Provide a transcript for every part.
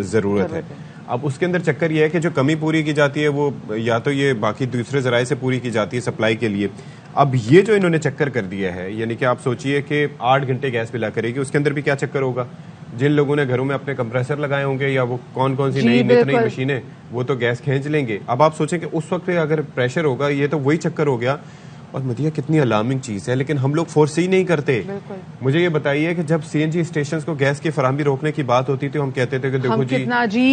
ضرورت ہے. اب اس کے اندر چکر یہ ہے کہ جو کمی پوری کی جاتی ہے وہ یا تو یہ باقی دوسرے ذرائع سے پوری کی جاتی ہے سپلائی کے لیے. اب یہ جو انہوں نے چکر کر دیا ہے, یعنی کہ آپ سوچئے کہ 8 گھنٹے گیس ملا کرے گی, اس کے اندر بھی کیا چکر ہوگا. جن لوگوں نے گھروں میں اپنے کمپریسر لگائے ہوں گے یا وہ کون کون سی نئی نئی مشینیں, وہ تو گیس کھینچ لیں گے. اب آپ سوچیں کہ اس وقت پہ اگر پریشر ہوگا, یہ تو وہی چکر ہو گیا. اور مدیہ کتنی الارمنگ چیز ہے, لیکن ہم لوگ فورسی نہیں کرتے. مجھے یہ بتائیے کہ جب سی این جی اسٹیشنز کو گیس کی فراہمی روکنے کی بات ہوتی تھی, ہم کہتے تھے کہ دیکھو جی,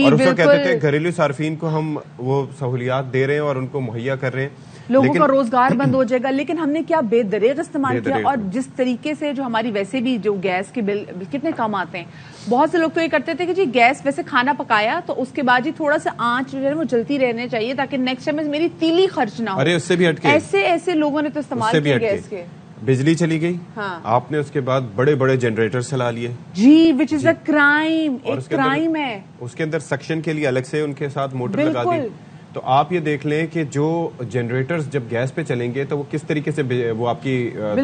اور اس وقت کہتے تھے گھریلو صارفین کو ہم وہ سہولیات دے رہے ہیں اور ان کو مہیا کر رہے ہیں, لوگوں کا روزگار بند ہو جائے گا. لیکن ہم نے کیا بے دریغ استعمال کیا, اور جس طریقے سے جو ہماری ویسے بھی جو گیس کے بل کتنے کم آتے ہیں. بہت سے لوگ تو یہ کرتے تھے کہ جی گیس ویسے کھانا پکایا تو اس کے بعد جی تھوڑا سا آنچ جو ہے وہ جلتی رہنے چاہیے تاکہ نیکسٹ ٹائم میری تیلی خرچ نہ ہو. ارے اس سے بھی ہٹ کے ایسے لوگوں نے تو استعمال کیا گیس کے. بجلی چلی گئی, آپ نے اس کے بعد بڑے بڑے جنریٹر چلا لیے جی, وچ از اے کرائم, ایک کرائم ہے. اس کے اندر سکشن کے لیے الگ سے ان کے ساتھ موٹر لگا دی. تو آپ یہ دیکھ لیں کہ جو جنریٹرز جب گیس پہ چلیں گے تو وہ کس طریقے سے وہ آپ کی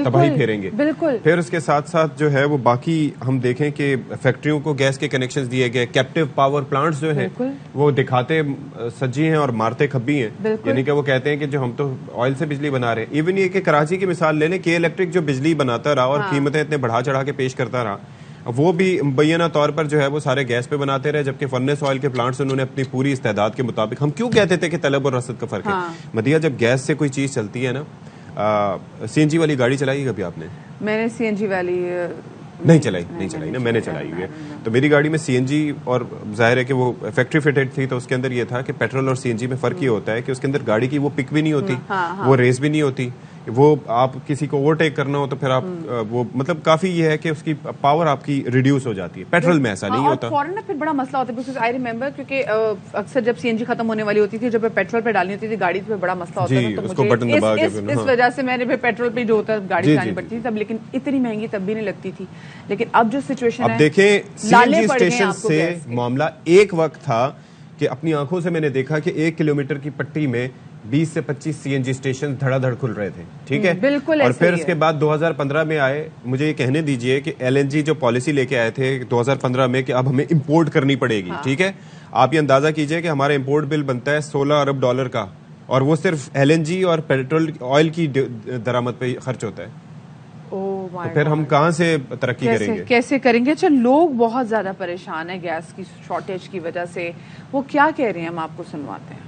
تباہی پھیریں گے. پھر اس کے ساتھ ساتھ جو ہے وہ باقی ہم دیکھیں کہ فیکٹریوں کو گیس کے کنیکشنز دیے گئے, کیپٹیو پاور پلانٹس جو ہیں وہ دکھاتے سجی ہیں اور مارتے کھبی ہیں. یعنی کہ وہ کہتے ہیں کہ جو ہم تو آئل سے بجلی بنا رہے ہیں. ایون یہ کہ کراچی کی مثال لے لیں, کے الیکٹرک جو بجلی بناتا رہا اور قیمتیں اتنے بڑھا چڑھا کے پیش کرتا رہا, وہ بھی مبینہ طور پر جو ہے وہ سارے گیس پہ بناتے رہے, جبکہ فرنس آئل کے پلانٹس انہوں نے اپنی پوری استعداد کے مطابق. ہم کیوں کہتے تھے کہ طلب اور رسد کا فرق ہے. مدیہ جب گیس سے کوئی چیز چلتی ہے نا, سی این جی والی گاڑی چلائی کبھی آپ نے؟ میں نے سی این جی والی نہیں چلائی نا, میں نے چلائی ہوئی ہے. تو میری گاڑی میں سی این جی, اور ظاہر ہے کہ وہ فیکٹری فٹڈ تھی, تو اس کے اندر یہ تھا کہ پیٹرول اور سی این جی میں فرق یہ ہوتا ہے کہ اس کے اندر گاڑی کی وہ پک بھی نہیں ہوتی, وہ ریس بھی نہیں ہوتی. وہ آپ کسی کو اوورٹیک کرنا ہو تو پھر آپ وہ مطلب کافی یہ ہے کہ اس کی پاور آپ کی ریڈیوس ہو جاتی ہے. پیٹرول میں ایسا نہیں ہوتا. فورن میں پھر بڑا مسئلہ ہوتا ہے, بیکاز آئی ریمبر کیونکہ اکثر جب سی این جی ختم ہونے والی ہوتی تھی, جب پیٹرول پہ ڈالنی ہوتی تھی گاڑی پہ بڑا مسئلہ ہوتا ہے. تو مجھے اس وجہ سے میں نے پیٹرول پہ جو ہوتا ہے گاڑی چلانی پڑتی تھی تب, لیکن اتنی مہنگی تب بھی نہیں لگتی تھی. لیکن اب جو سچویشن ہے, اب دیکھیں سی این جی اسٹیشن سے معاملہ ایک وقت تھا کہ اپنی آنکھوں سے میں نے دیکھا کہ 1 کلومیٹر کی پٹی میں 20 سے 25 سی این جی اسٹیشن دھڑا دھڑ کھل رہے تھے. ٹھیک ہے, اور پھر اس کے بعد 2015 میں آئے. مجھے یہ کہنے دیجئے کہ ایل این جی جو پالیسی لے کے آئے تھے 2015 میں کہ اب ہمیں امپورٹ کرنی پڑے گی. ٹھیک ہے, آپ یہ اندازہ کیجئے کہ ہمارا امپورٹ بل بنتا ہے $16 ارب کا, اور وہ صرف ایل این جی اور پیٹرول آئل کی درآمد پہ خرچ ہوتا ہے. تو پھر ہم کہاں سے ترقی کریں گے, کیسے کریں گے؟ اچھا, لوگ بہت زیادہ پریشان ہیں گیس کی شارٹیج کی وجہ سے. وہ کیا کہہ رہے ہیں, ہم آپ کو سنواتے ہیں.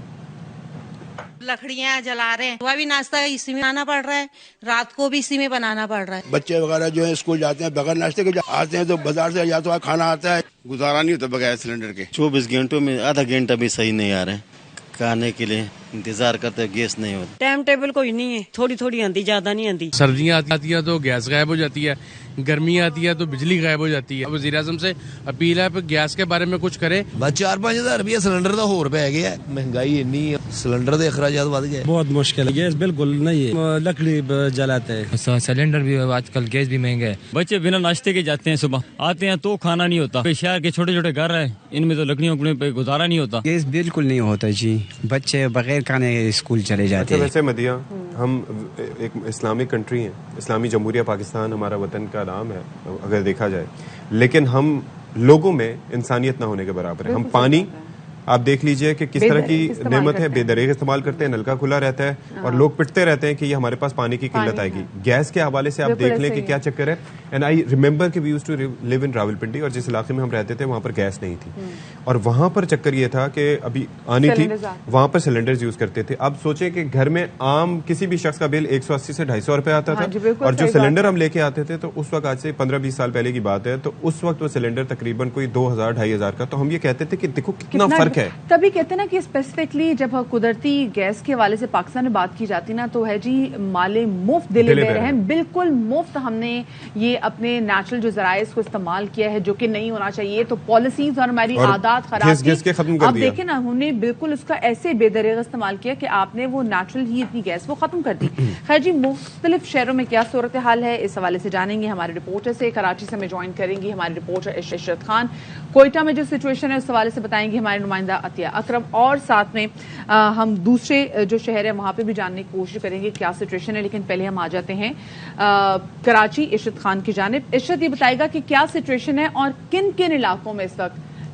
لکڑیاں جلا رہے ہیں, وہ بھی ناشتہ اسی میں بنانا پڑ رہا ہے, رات کو بھی اسی میں بنانا پڑ رہا ہے. بچے وغیرہ جو ہے اسکول جاتے ہیں بغیر ناشتے کے آتے ہیں, تو بازار سے یا تو کھانا آتا ہے, گزارا نہیں ہوتا بغیر سلنڈر کے. 24 گھنٹوں میں آدھا گھنٹہ بھی صحیح نہیں آ رہے ہیں, کھانے کے لیے انتظار کرتے گیس نہیں ہوتا. ٹائم ٹیبل کوئی نہیں ہے, تھوڑی تھوڑی آتی, زیادہ نہیں آتی. سردیاں آتی ہیں تو گیس غائب ہو جاتی ہے, گرمی آتی ہے تو بجلی غائب ہو جاتی ہے. وزیر اعظم سے اپیل ہے گیس کے بارے میں کچھ کرے. بس 4-5 ہزار روپیہ سلنڈر تو ہور پہ گیا, مہنگائی اتنی ہے, سلنڈر کے اخراجات بڑھ گئے. بہت مشکل ہے, گیس بالکل نہیں ہے, لکڑی جلاتے ہیں, سلنڈر بھی آج کل گیس بھی مہنگا ہے. بچے بنا ناشتے کے جاتے ہیں, صبح آتے ہیں تو کھانا نہیں ہوتا. شہر کے چھوٹے چھوٹے گھر ہیں, ان میں تو لکڑیوں پہ گزارا نہیں ہوتا. گیس بالکل نہیں ہوتا جی, بچے بغیر کھانے اسکول چلے جاتے ہیں. ویسے مدیہ, ہم ایک اسلامک کنٹری ہیں, اسلامی جمہوریہ پاکستان ہمارا وطن کا نام ہے اگر دیکھا جائے, لیکن ہم لوگوں میں انسانیت نہ ہونے کے برابر ہے. ہم پانی آپ دیکھ لیجئے کہ کس طرح کی نعمت ہے, بے دریغ استعمال کرتے ہیں, نلکا کھلا رہتا ہے اور لوگ پٹتے رہتے ہیں کہ یہ ہمارے پاس پانی کی قلت آئے گی. گیس کے حوالے سے آپ دیکھ لیں کہ کیا چکر ہے. اینڈ آئی ریمبر کہ وی یوزڈ ٹو لیو ان راولپنڈی, اور جس علاقے میں ہم رہتے تھے وہاں پر گیس نہیں تھی, اور وہاں پر چکر یہ تھا کہ ابھی آنی تھی, وہاں پر سلنڈرز یوز کرتے تھے. اب سوچیں کہ گھر میں عام کسی بھی شخص کا بل 180 سے 250 روپے آتا تھا, اور جو سلنڈر ہم لے کے آتے تھے تو اس وقت آج سے 15-20 سال پہلے کی بات ہے, تو اس وقت وہ سلنڈر تقریباً کوئی 2000-2500 کا. تو ہم یہ کہتے تھے کہ دیکھو کتنا فرق ہے. تبھی کہتے ہیں نا کہ اسپیسیفکلی جب قدرتی گیس کے حوالے سے پاکستان میں بات کی جاتی نا, تو ہے جی مالے مفت دلے بے رہے ہیں, بالکل مفت. ہم نے یہ اپنے نیچرل جو ذرائع اس کو استعمال کیا ہے جو کہ نہیں ہونا چاہیے, تو پالیسیز اور ہماری عادات خراب کی. اب دیکھیں نا, ہم نے بالکل اس کا ایسے بے دریغ استعمال کیا کہ آپ نے وہ نیچرل ہی اتنی گیس وہ ختم کر دی. خیر جی, مختلف شہروں میں کیا صورتحال ہے اس حوالے سے جانیں گے ہمارے رپورٹر سے. کراچی سے ہمیں جوائن کریں گی ہمارے رپورٹر عشرت خان. کوئٹہ میں جو سچویشن ہے اس حوالے سے بتائیں گے ہمارے نمائندہ عطیہ اکرم, اور ساتھ میں ہم دوسرے جو شہر ہیں وہاں پہ بھی جاننے کی کوشش کریں گے کیا سچویشن ہے. لیکن پہلے ہم آ جاتے ہیں کراچی عشرت خان کی جانب. عشرت, یہ بتائے گا کہ کیا سچویشن ہے اور کن کن علاقوں میں اس وقت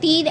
3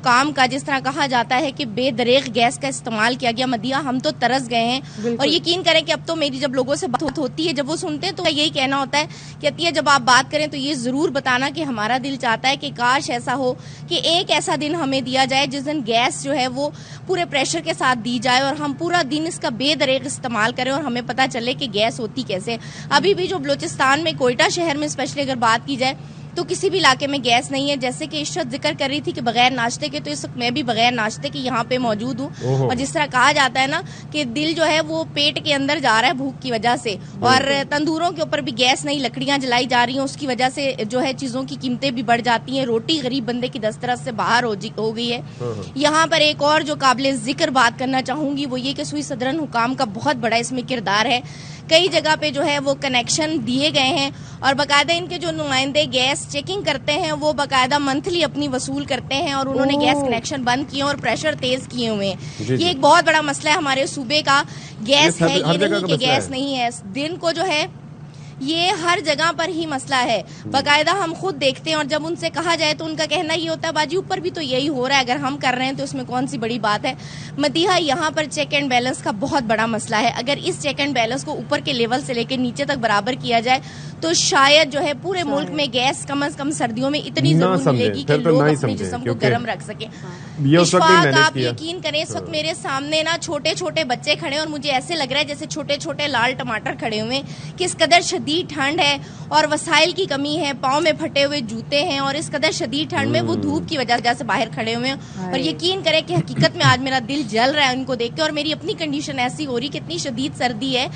حکام کا جس طرح کہا جاتا ہے کہ بے دریغ گیس کا استعمال کیا گیا مدیحہ، ہم تو ترس گئے ہیں. اور یقین کریں کہ اب تو میری جب لوگوں سے بات ہوتی ہے، جب وہ سنتے ہیں تو یہی کہنا ہوتا ہے کہ عطیہ جب آپ بات کریں تو یہ ضرور بتانا کہ ہمارا دل چاہتا ہے کہ کاش ایسا ہو کہ ایک ایسا دن ہمیں دیا جائے جس دن گیس جو ہے وہ پورے پریشر کے ساتھ دی جائے اور ہم پورا دن اس کا بے دریغ استعمال کریں اور ہمیں پتہ چلے کہ گیس ہوتی کیسے. ابھی بھی جو بلوچستان میں کوئٹہ شہر میں اسپیشلی اگر بات کی جائے تو کسی بھی علاقے میں گیس نہیں ہے. جیسے کہ عشرت ذکر کر رہی تھی کہ بغیر ناشتے کے، تو اس وقت میں بھی بغیر ناشتے کے یہاں پہ موجود ہوں. اور جس طرح کہا جاتا ہے نا کہ دل جو ہے وہ پیٹ کے اندر جا رہا ہے بھوک کی وجہ سے، اور تندوروں کے اوپر بھی گیس نہیں، لکڑیاں جلائی جا رہی ہیں، اس کی وجہ سے جو ہے چیزوں کی قیمتیں بھی بڑھ جاتی ہیں. روٹی غریب بندے کی دسترس سے باہر ہو گئی ہے. یہاں پر ایک اور جو قابل ذکر بات کرنا چاہوں گی وہ یہ کہ سوئی صدرن حکام کا بہت بڑا اس میں کردار ہے. کئی جگہ پہ جو ہے وہ کنیکشن دیے گئے ہیں اور باقاعدہ ان کے جو نمائندے گیس چیکنگ کرتے ہیں وہ باقاعدہ منتھلی اپنی وصول کرتے ہیں اور انہوں نے گیس کنیکشن بند کیے اور پریشر تیز کیے ہوئے ہیں. یہ ایک بہت بڑا مسئلہ ہے ہمارے صوبے کا. گیس ہے یہ نہیں کہ گیس نہیں ہے، دن کو جو ہے یہ ہر جگہ پر ہی مسئلہ ہے. باقاعدہ ہم خود دیکھتے ہیں اور جب ان سے کہا جائے تو ان کا کہنا یہ ہوتا ہے باجی اوپر بھی تو یہی ہو رہا ہے، اگر ہم کر رہے ہیں تو اس میں کون سی بڑی بات ہے. مدیحہ یہاں پر چیک اینڈ بیلنس کا بہت بڑا مسئلہ ہے. اگر اس چیک اینڈ بیلنس کو اوپر کے لیول سے لے کے نیچے تک برابر کیا جائے تو شاید جو ہے پورے ملک میں گیس کم از کم سردیوں میں اتنی ضرور ملے گی کہ لوگ اپنے جسم کو گرم رکھ سکیں. اشفاق آپ یقین کریں اس وقت میرے سامنے نا چھوٹے چھوٹے بچے کھڑے ہیں اور مجھے ایسے لگ رہا ہے جیسے چھوٹے چھوٹے لال ٹماٹر کھڑے ہوئے ہیں کہ اس قدر شدید ٹھنڈ ہے اور وسائل کی کمی ہے. پاؤں میں پھٹے ہوئے جوتے ہیں اور اس قدر شدید ٹھنڈ میں وہ دھوپ کی وجہ سے باہر کھڑے ہوئے ہیں. اور یقین کریں کہ حقیقت میں آج میرا دل جل رہا ہے ان کو دیکھ کے اور میری اپنی کنڈیشن ایسی ہو رہی کہ اتنی شدید سردی ہے.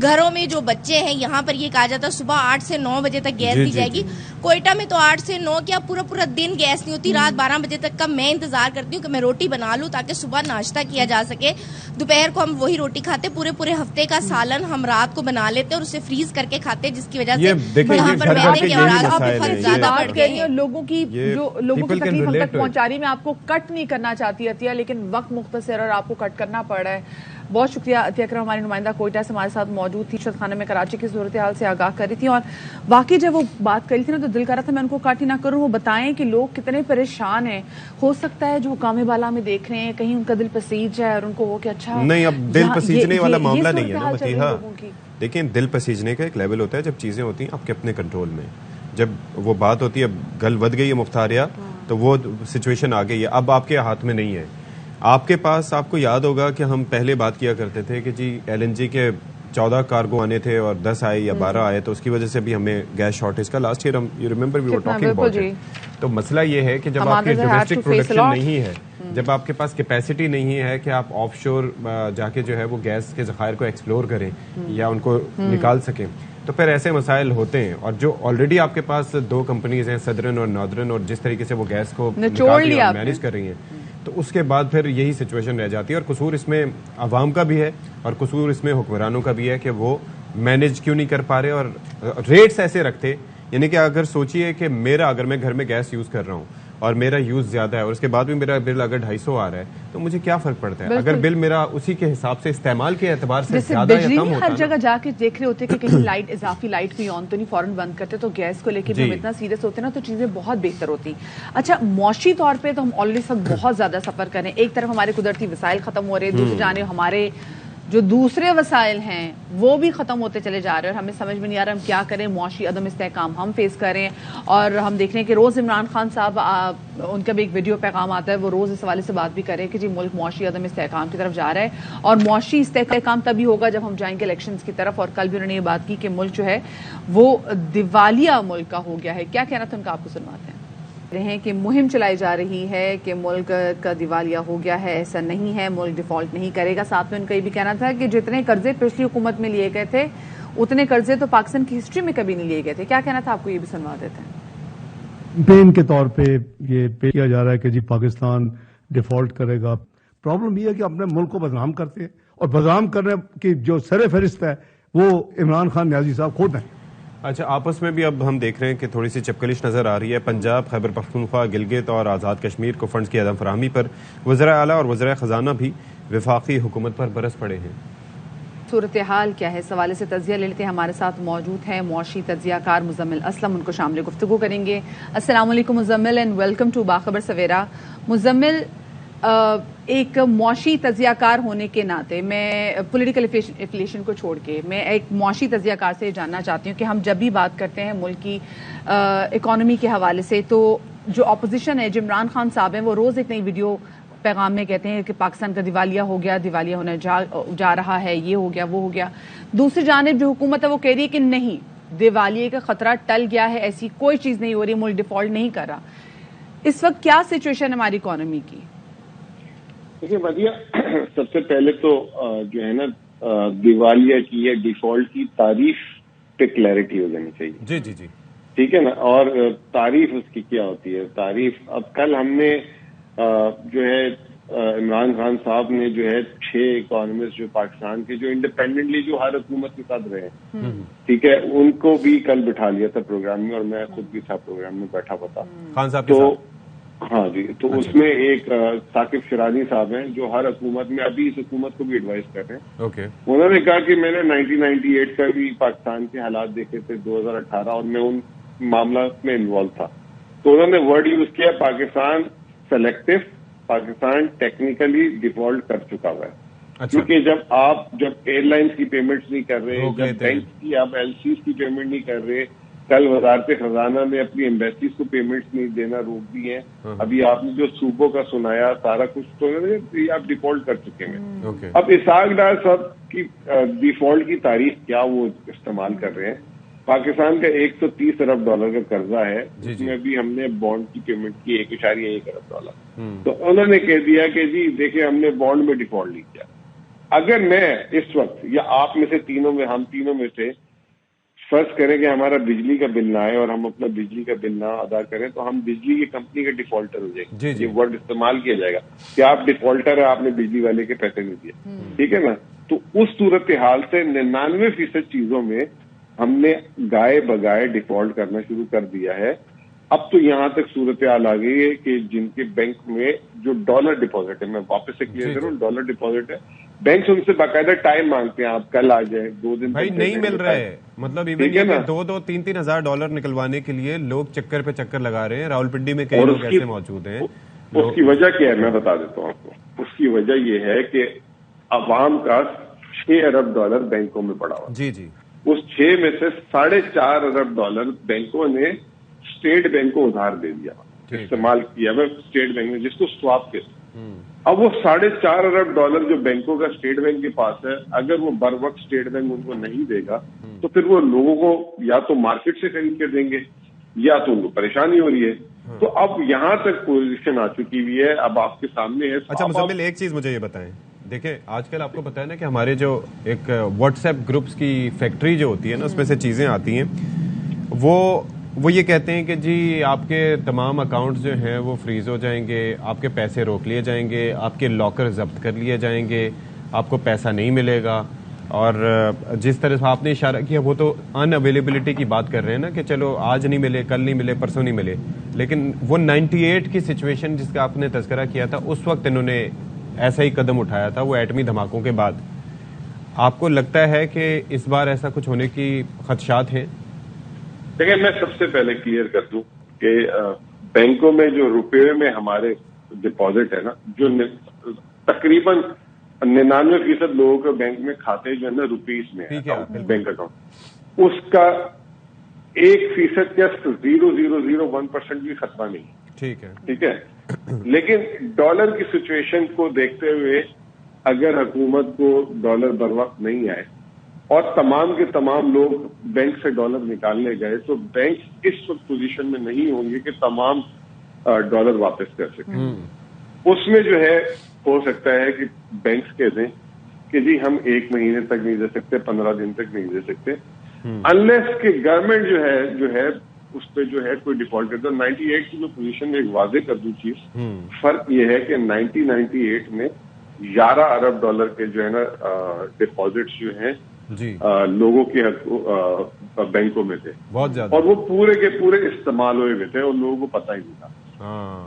گھروں میں جو بچے ہیں یہاں پر یہ کہا جاتا ہے صبح 8 سے 9 بجے تک گیس دی جائے گی. کوئٹہ میں تو 8 سے 9 کیا پورا دن گیس نہیں ہوتی. رات 12 بجے تک کا میں انتظار کرتی ہوں کہ میں روٹی بنا لوں تاکہ صبح ناشتہ کیا جا سکے. دوپہر کو ہم وہی روٹی کھاتے، پورے ہفتے کا سالن ہم رات کو بنا لیتے اور اسے فریز کر کے کھاتے، جس کی وجہ سے یہاں پر میدے کے امراض بہت زیادہ بڑھ گئے ہیں. لوگوں کی تکلیف ہم تک پہنچا رہی. میں آپ کو کٹ نہیں کرنا چاہتی عطیہ، لیکن وقت مختصر اور آپ کو کٹ کرنا پڑ رہا ہے. بہت شکریہ عطیہ اکرم، ہماری نمائندہ کوئٹہ سے ہمارے ساتھ موجود تھی، عشرت خانم میں کراچی کی صورتحال سے آگاہ کر رہی تھی. اور واقعی جب وہ بات کری تھی نا تو دل کر رہا تھا میں ان کو کٹ ہی نہ کروں، وہ بتائیں کہ لوگ کتنے پریشان ہیں. ہو سکتا ہے جو حکام بالا میں دیکھ رہے ہیں کہیں ان کا دل پسیج جائے اور ان کو وہ کہ اچھا نہیں. اب دل پسیجنے والا معاملہ نہیں ہے نا مدیحہ. دیکھیں دل پسیجنے کا ایک لیول ہوتا ہے جب چیزیں ہوتی ہیں آپ کے اپنے کنٹرول میں. جب وہ بات ہوتی ہے اب گل ود گئی ہے مختاریہ تو وہ سچویشن آ گئی ہے، اب آپ کے ہاتھ میں نہیں ہے. آپ کے پاس آپ کو یاد ہوگا کہ ہم پہلے بات کیا کرتے تھے کہ جی LNG کے 14 کارگو آنے تھے اور 10 آئے یا 12 آئے تو اس کی وجہ سے بھی ہمیں گیس شارٹیج کا last year you remember we were talking about it. تو مسئلہ یہ ہے کہ جب آپ کی ڈومیسٹک پروڈکشن نہیں ہے، جب آپ کے پاس کیپیسٹی نہیں ہے کہ آپ آف شور جا کے جو ہے وہ گیس کے ذخائر کو ایکسپلور کریں یا ان کو نکال سکیں، تو پھر ایسے مسائل ہوتے ہیں. اور جو آلریڈی آپ کے پاس 2 کمپنیز ہیں سدرن اور ناردرن، اور جس طریقے سے وہ گیس کو مینیج کر رہی ہیں تو اس کے بعد پھر یہی سچویشن رہ جاتی ہے. اور قصور اس میں عوام کا بھی ہے اور قصور اس میں حکمرانوں کا بھی ہے کہ وہ مینیج کیوں نہیں کر پا رہے اور ریٹس ایسے رکھتے. یعنی کہ اگر سوچئے کہ اگر میں گھر میں گیس یوز کر رہا ہوں اور میرا یوز زیادہ ہے اور اس کے بعد بھی میرا بل اگر 250 آ رہا ہے تو مجھے کیا فرق پڑتا ہے اگر بل میرا اسی کے حساب سے استعمال کے اعتبار سے زیادہ یا کم ہوتا ہے. ہر جگہ جا کے دیکھ رہے ہوتے کہ کہیں لائٹ اضافی لائٹ بھی آن تو نہیں فوراً بند کرتے، تو گیس کو لے کے بھی ہم اتنا سیریس ہوتے نا تو چیزیں بہت بہتر ہوتی. اچھا معاشی طور پہ تو ہم آلریڈی سب بہت زیادہ سفر کریں. ایک طرف ہمارے قدرتی وسائل ختم ہو رہے ہیں، دوسری جانب ہمارے جو دوسرے وسائل ہیں وہ بھی ختم ہوتے چلے جا رہے ہیں اور ہمیں سمجھ میں نہیں آ رہا ہم کیا کریں. معاشی عدم استحکام ہم فیس کریں اور ہم دیکھ رہے ہیں کہ روز عمران خان صاحب ان کا بھی ایک ویڈیو پیغام آتا ہے، وہ روز اس حوالے سے بات بھی کریں کہ جی ملک معاشی عدم استحکام کی طرف جا رہا ہے اور معاشی استحکام تبھی ہوگا جب ہم جائیں گے الیکشنز کی طرف. اور کل بھی انہوں نے یہ بات کی کہ ملک جو ہے وہ دیوالیہ ملک کا ہو گیا ہے. کیا کہنا تھا ان کا آپ کو سنواتے ہیں. ہیں کہ مہم چلائی جا رہی ہے کہ ملک کا دیوالیہ ہو گیا ہے، ایسا نہیں ہے، ملک ڈیفالٹ نہیں کرے گا. ساتھ میں ان کا یہ بھی کہنا تھا کہ جتنے قرضے پچھلی حکومت میں لیے گئے تھے اتنے قرضے تو پاکستان کی ہسٹری میں کبھی نہیں لیے گئے تھے. کیا کہنا تھا آپ کو یہ بھی سنوا دیتے ہیں. پین کے طور پہ یہ پیش کیا جا رہا ہے کہ جی پاکستان ڈیفالٹ کرے گا. پرابلم یہ ہے کہ اپنے ملک کو بدنام کرتے ہیں اور بدنام کرنے کی جو سر فہرست ہے وہ عمران خان نیازی صاحب خود ہیں. اچھا آپس میں بھی اب ہم دیکھ رہے ہیں کہ تھوڑی سی چپکلش نظر آ رہی ہے. پنجاب، خیبر پختونخوا، گلگت اور آزاد کشمیر کو فنڈز کی عدم فراہمی پر وزراء اعلیٰ اور وزراء خزانہ بھی وفاقی حکومت پر برس پڑے ہیں. صورتحال کیا ہے، اس حوالے سے تجزیہ لے لیتے ہیں. ہمارے ساتھ موجود ہیں معاشی تجزیہ کار مزمل اسلم، ان کو شامل گفتگو کریں گے. السلام علیکم مزمل اینڈ ویلکم ٹو باخبر سویرا. مزمل، ایک معاشی تجزیہ کار ہونے کے ناطے میں پولیٹیکل افیلیشن کو چھوڑ کے میں ایک معاشی تجزیہ کار سے جاننا چاہتی ہوں کہ ہم جب بھی بات کرتے ہیں ملک کی اکانومی کے حوالے سے، تو جو اپوزیشن ہے، جو عمران خان صاحب ہیں، وہ روز ایک نئی ویڈیو پیغام میں کہتے ہیں کہ پاکستان کا دیوالیہ ہو گیا، دیوالیہ ہونے جا رہا ہے، یہ ہو گیا، وہ ہو گیا. دوسری جانب جو حکومت ہے وہ کہہ رہی ہے کہ نہیں، دیوالیے کا خطرہ ٹل گیا ہے، ایسی کوئی چیز نہیں ہو رہی، ملک ڈیفالٹ نہیں کر رہا. اس وقت کیا سچویشن ہے ہماری اکانومی کی؟ دیکھیے مدیہ، سب سے پہلے تو جو ہے نا دیوالیہ کی یا ڈیفالٹ کی تعریف پہ کلیئرٹی ہو جانی چاہیے. جی جی جی ٹھیک ہے نا. اور تعریف اس کی کیا ہوتی ہے؟ تعریف، اب کل ہم نے جو ہے عمران خان صاحب نے جو ہے 6 اکانومسٹ جو پاکستان کے جو انڈیپینڈنٹلی جو ہر حکومت کے ساتھ رہے ہیں، ٹھیک ہے، ان کو بھی کل بٹھا لیا تھا پروگرام میں، اور میں خود بھی تھا پروگرام میں، بیٹھا ہوا تھا خان صاحب تو ہاں جی. تو اس میں ایک ثاقب شرانی صاحب ہیں جو ہر حکومت میں ابھی اس حکومت کو بھی ایڈوائز کر رہے ہیں. انہوں نے کہا کہ میں نے 1998 کا بھی پاکستان کے حالات دیکھے تھے، 2018، اور میں ان معاملات میں انوالو تھا. تو انہوں نے ورڈ یوز کیا Pakistan selective, Pakistan technically default کر چکا ہوا ہے. کیونکہ جب ایئر لائنز کی پیمنٹس نہیں کر رہے، جب بینک کی آپ ایل سیز کی پیمنٹ نہیں کر رہے، کل وزارت خزانہ نے اپنی ایمبیسیز کو پیمنٹس نہیں دینا روک دی ہیں. ابھی آپ نے جو صوبوں کا سنایا سارا کچھ، تو آپ ڈیفالٹ کر چکے ہیں. اب اسحاق ڈار صاحب کی ڈیفالٹ کی تاریخ کیا وہ استعمال کر رہے ہیں. پاکستان کا $130 ارب کا قرضہ ہے، جس میں بھی ہم نے بانڈ کی پیمنٹ کی $1.1 ارب. تو انہوں نے کہہ دیا کہ جی دیکھیں ہم نے بانڈ میں ڈیفالٹ نہیں کیا. اگر میں اس وقت یا آپ میں سے ہم تینوں میں سے فرض کریں کہ ہمارا بجلی کا بل نہ آئے اور ہم اپنا بجلی کا بل نہ ادا کریں، تو ہم بجلی کی کمپنی کے ڈیفالٹر ہو جائیں گے. یہ ورڈ استعمال کیا جائے گا کہ آپ ڈیفالٹر ہیں، آپ نے بجلی والے کے پیسے نہیں دیے. ٹھیک ہے نا. تو اس صورتحال سے 99% چیزوں میں ہم نے گائے بگائے ڈیفالٹ کرنا شروع کر دیا ہے. اب تو یہاں تک صورتحال آ گئی ہے کہ جن کے بینک میں جو ڈالر ڈپازٹ ہے، میں واپس سے کلیئر کروں، ڈالر ڈپازٹ ہے، بینک ان سے باقاعدہ ٹائم مانگتے ہیں، آپ کل آ جائیں، 2 دن بھائی نہیں مل رہا ہے. مطلب $2,000-3,000 $3,000 نکلوانے کے لیے لوگ چکر پہ چکر لگا رہے ہیں. راولپنڈی میں کئی لوگ ایسے موجود ہیں. اس کی وجہ کیا ہے میں بتا دیتا ہوں آپ کو. اس کی وجہ یہ ہے کہ عوام کا $6 ارب بینکوں میں پڑا ہوا. جی جی. اس 6 میں سے $4.5 ارب بینکوں نے اسٹیٹ بینک کو ادھار دے دیا، استعمال کیا ہے اسٹیٹ بینک نے، جس کو سواپ کہتے ہیں. اب وہ $4.5 ارب جو بینکوں کا اسٹیٹ بینک کے پاس ہے، اگر وہ بر وقت اسٹیٹ بینک ان کو نہیں دے گا تو پھر وہ لوگوں کو یا تو مارکیٹ سے خرید کے دیں گے یا تو ان کو پریشانی ہو رہی ہے. تو اب یہاں تک پوزیشن آ چکی ہوئی ہے. اب آپ کے سامنے ہے. اچھا مزمل، ایک چیز مجھے یہ بتائیں، دیکھیں آج کل آپ کو پتا ہے نا کہ ہمارے جو ایک واٹس ایپ گروپس کی فیکٹری جو ہوتی ہے نا، اس میں سے چیزیں آتی ہیں، وہ یہ کہتے ہیں کہ جی آپ کے تمام اکاؤنٹس جو ہیں وہ فریز ہو جائیں گے، آپ کے پیسے روک لیے جائیں گے، آپ کے لاکر ضبط کر لیے جائیں گے، آپ کو پیسہ نہیں ملے گا. اور جس طرح سے آپ نے اشارہ کیا وہ تو ان اویلیبلٹی کی بات کر رہے ہیں نا کہ چلو آج نہیں ملے، کل نہیں ملے، پرسوں نہیں ملے. لیکن وہ 98 کی سچویشن جس کا آپ نے تذکرہ کیا تھا، اس وقت انہوں نے ایسا ہی قدم اٹھایا تھا، وہ ایٹمی دھماکوں کے بعد. آپ کو لگتا ہے کہ اس بار ایسا کچھ ہونے کی خدشات ہیں؟ دیکھیں میں سب سے پہلے کلیئر کر دوں کہ بینکوں میں جو روپے میں ہمارے ڈپازٹ ہے نا، جو تقریباً 99% لوگوں کے بینک میں کھاتے جو ہے نا روپیز میں ہے بینک اکاؤنٹ، اس کا 1% یا 0.001% بھی خطرہ نہیں. ٹھیک ہے. لیکن ڈالر کی سچویشن کو دیکھتے ہوئے اگر حکومت کو ڈالر بر وقت نہیں آئے اور تمام کے تمام لوگ بینک سے ڈالر نکالنے گئے، تو بینک اس وقت پوزیشن میں نہیں ہوں گے کہ تمام ڈالر واپس کر سکیں. اس میں جو ہے ہو سکتا ہے کہ بینکس کہہ دیں کہ جی ہم 1 مہینے تک نہیں دے سکتے، 15 دن تک نہیں دے سکتے، انلیس کہ گورنمنٹ جو ہے اس پہ جو ہے کوئی ڈیفالٹ کرتا. 98 کی جو پوزیشن میں ایک واضح کر دوں چیز، فرق یہ ہے کہ 1998 میں $11 ارب کے جو ہے نا ڈپازٹس جو ہیں لوگوں کے بینکوں میں تھے، بہت زیادہ، اور وہ پورے کے پورے استعمال ہوئے ہوئے تھے اور لوگوں کو پتہ ہی نہیں تھا.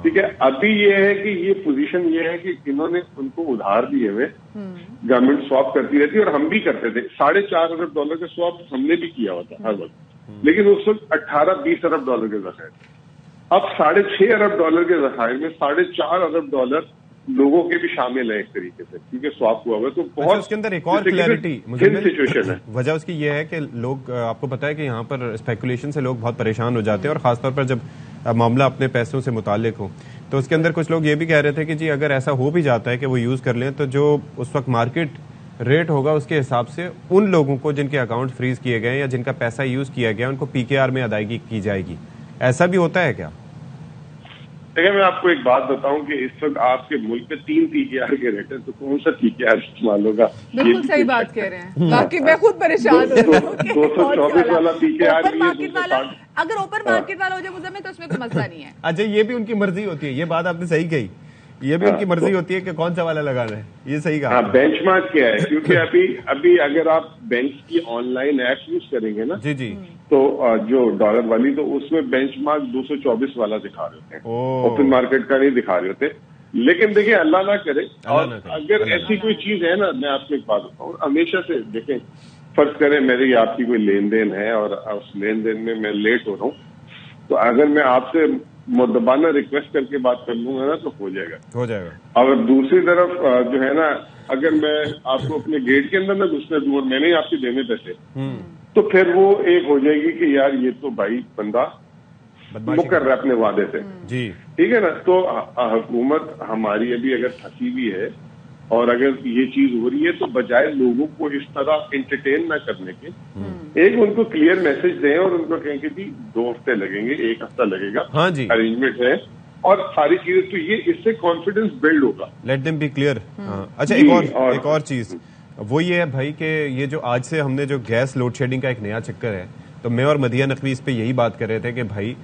ٹھیک ہے. ابھی یہ ہے کہ یہ پوزیشن یہ ہے کہ انہوں نے ان کو ادھار دیے ہوئے, گورنمنٹ سواپ کرتی رہتی ہے اور ہم بھی کرتے تھے. $4.5 ارب کا سواپ ہم نے بھی کیا ہوا تھا ہر وقت, لیکن اس وقت $18-20 ارب کے ذخائر. اب $6.5 ارب کے ذخائر میں $4.5 ارب لوگوں کے بھی شامل ہیں ایک طریقے سے, کیونکہ سواپ ہوا ہوا. تو بہت اس کے اندر ایک اور کلیئرٹی سچویشن ہے. وجہ اس کی یہ ہے کہ لوگ, آپ کو پتا ہے کہ یہاں پر اسپیکولیشن سے لوگ بہت پریشان ہو جاتے ہیں, اور خاص طور پر جب معاملہ اپنے پیسوں سے متعلق ہو. تو اس کے اندر کچھ لوگ یہ بھی کہہ رہے تھے کہ جی اگر ایسا ہو بھی جاتا ہے کہ وہ یوز کر لیں, تو جو اس وقت مارکیٹ ریٹ ہوگا اس کے حساب سے ان لوگوں کو جن کے اکاؤنٹ فریز کیے گئے یا جن کا پیسہ یوز کیا گیا ان کو PKR میں ادائیگی کی جائے گی. ایسا بھی ہوتا ہے کیا؟ دیکھیں, میں آپ کو ایک بات بتاؤں کہ اس وقت آپ کے ملک میں 3 PKR کے ریٹ ہیں, تو کون سا PKR استعمال ہوگا؟ بالکل صحیح بات کہہ رہے ہیں. باقی میں خود پریشان ہوں. 224 والا PKR بھی ہے. اگر اوپر مارکیٹ والا ہو جائے مزمل تو اس میں کوئی مسئلہ نہیں ہے. اچھا, یہ بھی ان کی مرضی ہوتی ہے. یہ بات آپ نے صحیح کہی, یہ بھی ان کی مرضی ہوتی ہے کہ کون سا والا لگانا ہے. یہ صحیح کہا. بینچ مارک کیا ہے, کیونکہ ابھی اگر آپ بینک کی آن لائن ایپ یوز کریں گے نا, جی تو جو ڈالر والی, تو اس میں بینچ مارک 224 والا دکھا رہے ہوتے ہیں, اوپن مارکیٹ کا نہیں دکھا رہے ہوتے. لیکن دیکھیں, اللہ نہ کرے, اور اگر ایسی کوئی چیز ہے نا, میں آپ کو ایک بات بتاؤں, ہمیشہ سے دیکھیں, فرض کریں میری آپ کی کوئی لین دین ہے اور اس لین دین میں میں لیٹ ہو رہا ہوں, تو اگر میں آپ سے مدبانہ ریکویسٹ کر کے بات کر لوں گا نا, تو ہو جائے گا. اور دوسری طرف جو ہے نا, اگر میں آپ کو اپنے گیٹ کے اندر نہ گھسنے دوں اور میں نے آپ سے دینے پیسے, تو پھر وہ ایک ہو جائے گی کہ یار یہ تو بھائی بندہ مکر رہا ہے اپنے وعدے سے. جی ٹھیک ہے نا. تو حکومت ہماری ابھی اگر پھنسی ہوئی ہے, اور اگر یہ چیز ہو رہی ہے, تو بجائے لوگوں کو اس طرح انٹرٹین نہ کرنے کے, ایک ان کو کلیئر میسج دیں اور ان کو کہیں کہ جی 2 ہفتے لگیں گے, 1 ہفتہ لگے گا, ارینجمنٹ ہے اور ساری چیزیں, تو یہ اس سے کانفیڈینس بلڈ ہوگا. Let them be clear. اچھا, ایک اور چیز وہ یہ ہے بھائی کہ یہ جو آج سے ہم نے جو گیس لوڈ شیڈنگ کا ایک نیا چکر ہے, تو میں اور مدیحہ نقوی اس پہ یہی بات کر رہے تھے کہ بھائی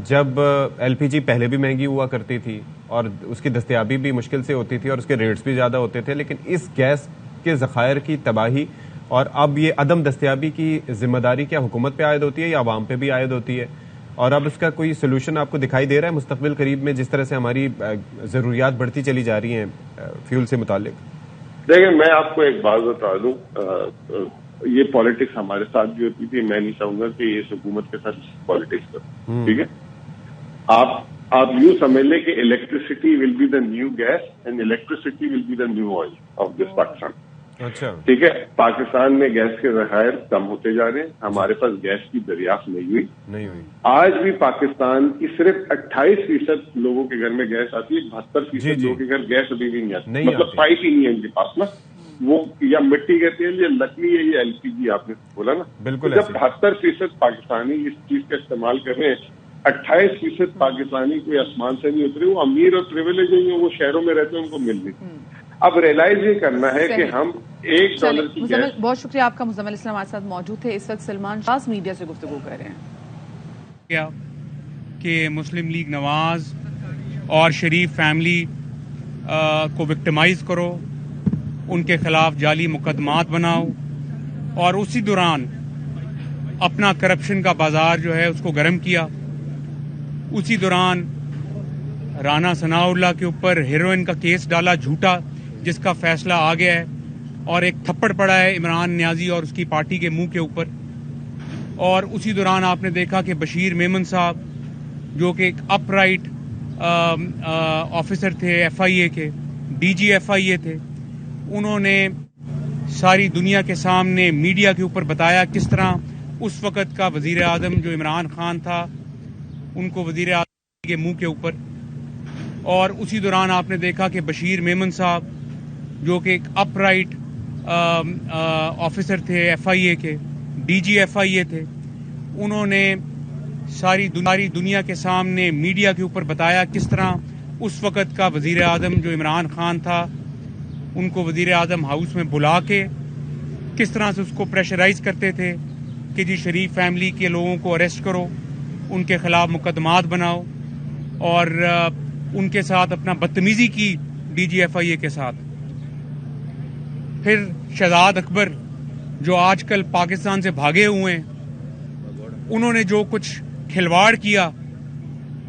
جب LPG پہلے بھی مہنگی ہوا کرتی تھی اور اس کی دستیابی بھی مشکل سے ہوتی تھی اور اس کے ریٹس بھی زیادہ ہوتے تھے, لیکن اس گیس کے ذخائر کی تباہی اور اب یہ عدم دستیابی کی ذمہ داری کیا حکومت پہ عائد ہوتی ہے یا عوام پہ بھی عائد ہوتی ہے؟ اور اب اس کا کوئی سولوشن آپ کو دکھائی دے رہا ہے مستقبل قریب میں, جس طرح سے ہماری ضروریات بڑھتی چلی جا رہی ہیں فیول سے متعلق؟ دیکھیں, میں آپ کو ایک بات بتا دوں, یہ پالیٹکس ہمارے ساتھ بھی ہوتی تھی. میں نہیں چاہوں گا کہ اس حکومت کے ساتھ پالیٹکس کروں. ٹھیک ہے, آپ یوں سمجھ لیں کہ electricity will be the new gas and electricity will be the new oil of this Pakistan. اچھا, ٹھیک ہے. پاکستان میں گیس کے ذخائر کم ہوتے جا رہے ہیں, ہمارے پاس گیس کی دریافت نہیں ہوئی. آج بھی پاکستان کی صرف 28% لوگوں کے گھر میں گیس آتی ہے, 72% لوگوں کے گھر گیس ابھی بھی نہیں آتی. مطلب پائپ ہی نہیں ہے ان کے پاس نا, وہ یا مٹی کے تیل یا لکڑی ہے یا LPG آپ نے بولا نا. بالکل. جب 72% پاکستانی اس چیز کا استعمال کر رہے ہیں, 28% پاکستانی کوئی آسمان سے نہیں اترے, وہ امیر اور پریویلیج ہیں, وہ شہروں میں رہتے ہیں, ان کو مل نہیں. اب ریلائز یہ کرنا ہے کہ ہم $1 کی گیس. بہت شکریہ آپ کا. مزمل اسلام ہمارے ساتھ موجود تھے. اس وقت سلمان شاہ میڈیا سے گفتگو کر رہے ہیں. کیا کہ مسلم لیگ نواز اور شریف فیملی کو وکٹمائز کرو, ان کے خلاف جعلی مقدمات بناؤ, اور اسی دوران اپنا کرپشن کا بازار جو ہے اس کو گرم کیا. اسی دوران رانا ثناء اللہ کے اوپر ہیروئن کا کیس ڈالا جھوٹا, جس کا فیصلہ آ گیا ہے, اور ایک تھپڑ پڑا ہے عمران نیازی اور اس کی پارٹی کے منہ کے اوپر. اور اسی دوران آپ نے دیکھا کہ بشیر میمن صاحب جو کہ ایک اپ رائٹ آفیسر تھے FIA کے, DG FIA تھے, انہوں نے ساری دنیا کے سامنے میڈیا کے اوپر بتایا کس طرح اس وقت کا وزیر اعظم جو عمران خان تھا, ان کو وزیر اعظم کے منہ کے اوپر. اور اسی دوران آپ نے دیکھا کہ بشیر میمن صاحب جو کہ ایک اپ رائٹ آفیسر تھے FIA کے, DG FIA تھے, انہوں نے ساری دنیا کے سامنے میڈیا کے اوپر بتایا کس طرح اس وقت کا وزیر اعظم جو عمران خان تھا, ان کو وزیر اعظم ہاؤس میں بلا کے کس طرح سے اس کو پریشرائز کرتے تھے کہ جی شریف فیملی کے لوگوں کو اریسٹ کرو, ان کے خلاف مقدمات بناؤ, اور ان کے ساتھ اپنا بدتمیزی کی DG FIA کے ساتھ. پھر شہزاد اکبر جو آج کل پاکستان سے بھاگے ہوئے ہیں, انہوں نے جو کچھ کھلواڑ کیا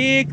1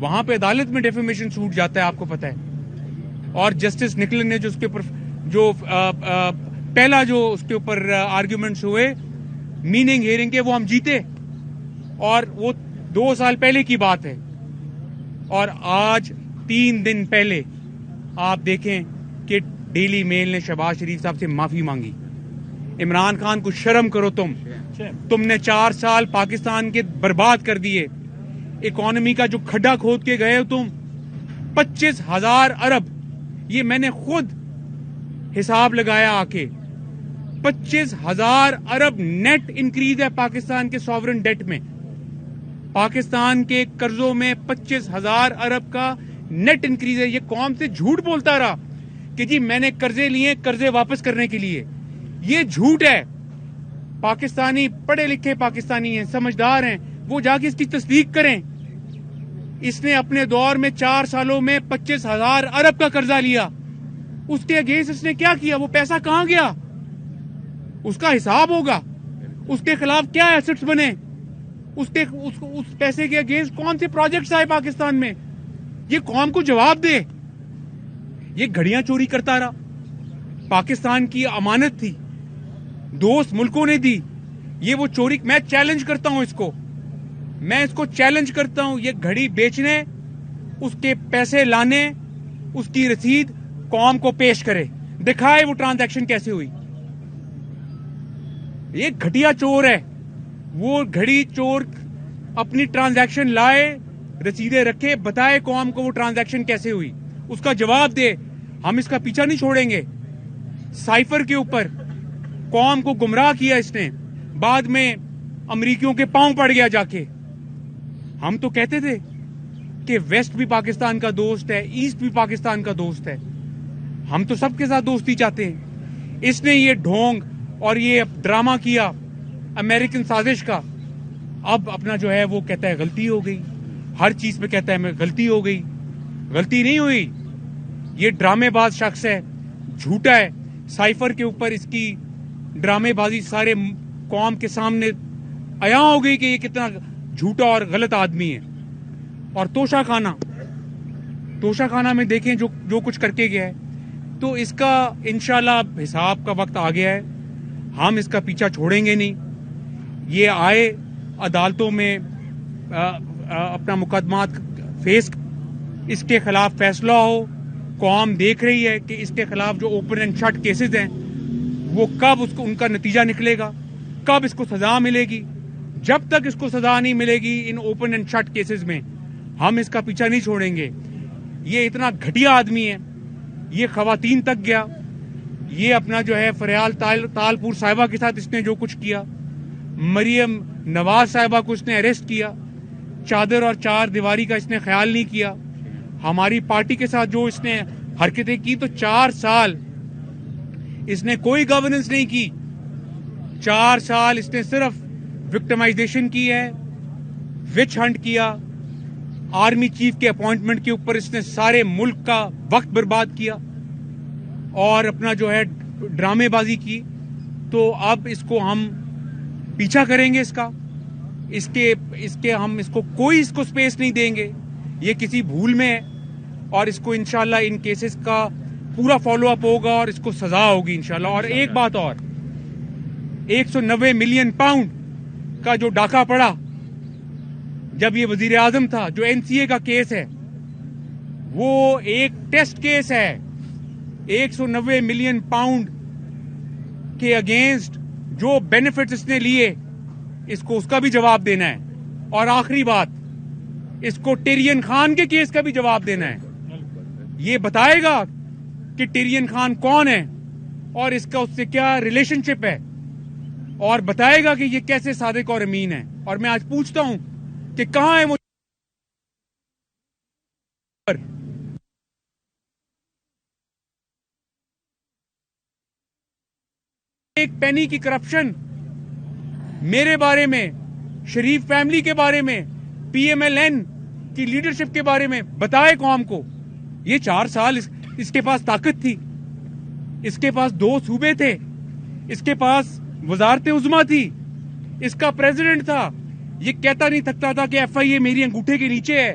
وہاں پہ عدالت میں ڈیفیمیشن سوٹ جاتا ہے، آپ کو پتہ ہے. اور جسٹس نکلن نے جو اس کے اوپر جو پہلا جو اس کے اوپر آرگیومنٹس ہوئے میننگ ہیئرنگ کے، وہ ہم جیتے، اور وہ 2 سال پہلے کی بات ہے. اور آج 3 دن پہلے آپ دیکھیں کہ ڈیلی میل نے شہباز شریف صاحب سے معافی مانگی. عمران خان کو شرم کرو، تم نے 4 سال پاکستان کے برباد کر دیے. اکانومی کا جو کھڈا کھود کے گئے ہو تم، 25,000 ارب، یہ میں نے خود حساب لگایا آ کے، 25,000 ارب نیٹ انکریز ہے پاکستان کے سوورن ڈیٹ میں. پاکستان کے قرضوں میں 25,000 ارب کا نیٹ انکریز ہے. یہ قوم سے جھوٹ بولتا رہا کہ جی میں نے قرضے لیے قرضے واپس کرنے کے لیے. یہ جھوٹ ہے. پاکستانی پڑھے لکھے پاکستانی ہیں، سمجھدار ہیں، وہ جا کے اس کی تصدیق کریں. اس نے اپنے دور میں 4 سالوں میں 25,000 ارب کا قرضہ لیا. اس کے اگینسٹ اس نے کیا کیا؟ وہ پیسہ کہاں گیا؟ اس کا حساب ہوگا. اس کے خلاف کیا ایسٹس بنے؟ اس پیسے کے اگینسٹ کون سے پروجیکٹس آئے پاکستان میں؟ یہ قوم کو جواب دے. یہ گھڑیاں چوری کرتا رہا. پاکستان کی امانت تھی، دوست ملکوں نے دی. یہ وہ چوری، میں چیلنج کرتا ہوں اس کو چیلنج کرتا ہوں. یہ گھڑی بیچنے، اس کے پیسے لانے، اس کی رسید قوم کو پیش کرے، دکھائے وہ ٹرانزیکشن کیسے ہوئی. یہ گھٹیا چور ہے. وہ گھڑی چور اپنی ٹرانزیکشن لائے، رسیدیں رکھے، بتائے قوم کو وہ ٹرانزیکشن کیسے ہوئی، اس کا جواب دے. ہم اس کا پیچھا نہیں چھوڑیں گے. سائفر کے اوپر قوم کو گمراہ کیا اس نے، بعد میں امریکیوں کے پاؤں پڑ گیا جا کے. ہم تو کہتے تھے کہ ویسٹ بھی پاکستان کا دوست ہے، ایسٹ بھی پاکستان کا دوست ہے. ہم تو سب کے ساتھ دوستی چاہتے ہیں. اس نے یہ ڈھونگ اور یہ ڈرامہ کیا امریکن سازش کا. اب اپنا جو ہے وہ کہتا ہے غلطی ہو گئی. ہر چیز پہ کہتا ہے میں غلطی ہو گئی. غلطی نہیں ہوئی. یہ ڈرامے باز شخص ہے، جھوٹا ہے. سائفر کے اوپر اس کی ڈرامے بازی سارے قوم کے سامنے عیاں ہو گئی کہ یہ کتنا جھوٹا اور غلط آدمی ہے. اور توشہ خانہ میں دیکھیں جو کچھ کر کے گیا ہے. تو اس کا انشاءاللہ حساب کا وقت آ گیا ہے. ہم اس کا پیچھا چھوڑیں گے نہیں. یہ آئے عدالتوں میں اپنا مقدمات فیس، اس کے خلاف فیصلہ ہو. قوم دیکھ رہی ہے کہ اس کے خلاف جو اوپن اینڈ شٹ کیسز ہیں وہ کب ان کا نتیجہ نکلے گا، کب اس کو سزا ملے گی. جب تک اس کو سزا نہیں ملے گی ان اوپن اینڈ شٹ کیسز میں، ہم اس کا پیچھا نہیں چھوڑیں گے. یہ اتنا گھٹیا آدمی ہے. یہ خواتین تک گیا. یہ اپنا جو ہے فریال تالپور صاحبہ کے ساتھ اس نے جو کچھ کیا، مریم نواز صاحبہ کو اس نے اریسٹ کیا، چادر اور 4 دیواری کا اس نے خیال نہیں کیا. ہماری پارٹی کے ساتھ جو اس نے حرکتیں کی، تو 4 سال اس نے کوئی گورننس نہیں کی. 4 سال اس نے صرف وکٹمائزیشن کی ہے، وچ ہنٹ کیا. آرمی چیف کے اپوائنٹمنٹ کے اوپر اس نے سارے ملک کا وقت برباد کیا اور اپنا جو ہے ڈرامے بازی کی. تو اب اس کو ہم پیچھا کریں گے. اس کے ہم اس کو کوئی سپیس نہیں دیں گے. یہ کسی بھول میں ہے اور اس کو انشاءاللہ ان کیسز کا پورا فالو اپ ہوگا اور اس کو سزا ہوگی انشاءاللہ. اور ایک بات اور، 190 ملین پاؤنڈ کا جو ڈاکہ پڑا جب یہ وزیر اعظم تھا، جو NCA کا کیس ہے، وہ ایک ٹیسٹ کیس ہے. 190 ملین پاؤنڈ کے اگینسٹ جو بینیفٹس اس نے لیے، اس کو اس کا بھی جواب دینا ہے. اور آخری بات، اس کو ٹیرین خان کے کیس کا بھی جواب دینا ہے. یہ بتائے گا کہ ٹیرین خان کون ہے اور اس کا اس سے کیا ریلیشن شپ ہے، اور بتائے گا کہ یہ کیسے صادق اور امین ہے. اور میں آج پوچھتا ہوں کہ کہاں ہے وہ ایک پینی کی کرپشن میرے بارے میں، شریف فیملی کے بارے میں، PMLN کی لیڈرشپ کے بارے میں بتائے قوم کو. یہ 4 سال اس کے پاس طاقت تھی، اس کے پاس 2 صوبے تھے، اس کے پاس وزارت عظمیٰ تھی، اس کا پریزیڈنٹ تھا. یہ کہتا نہیں تھکتا تھا کہ FIA میری انگوٹھے کے نیچے ہے.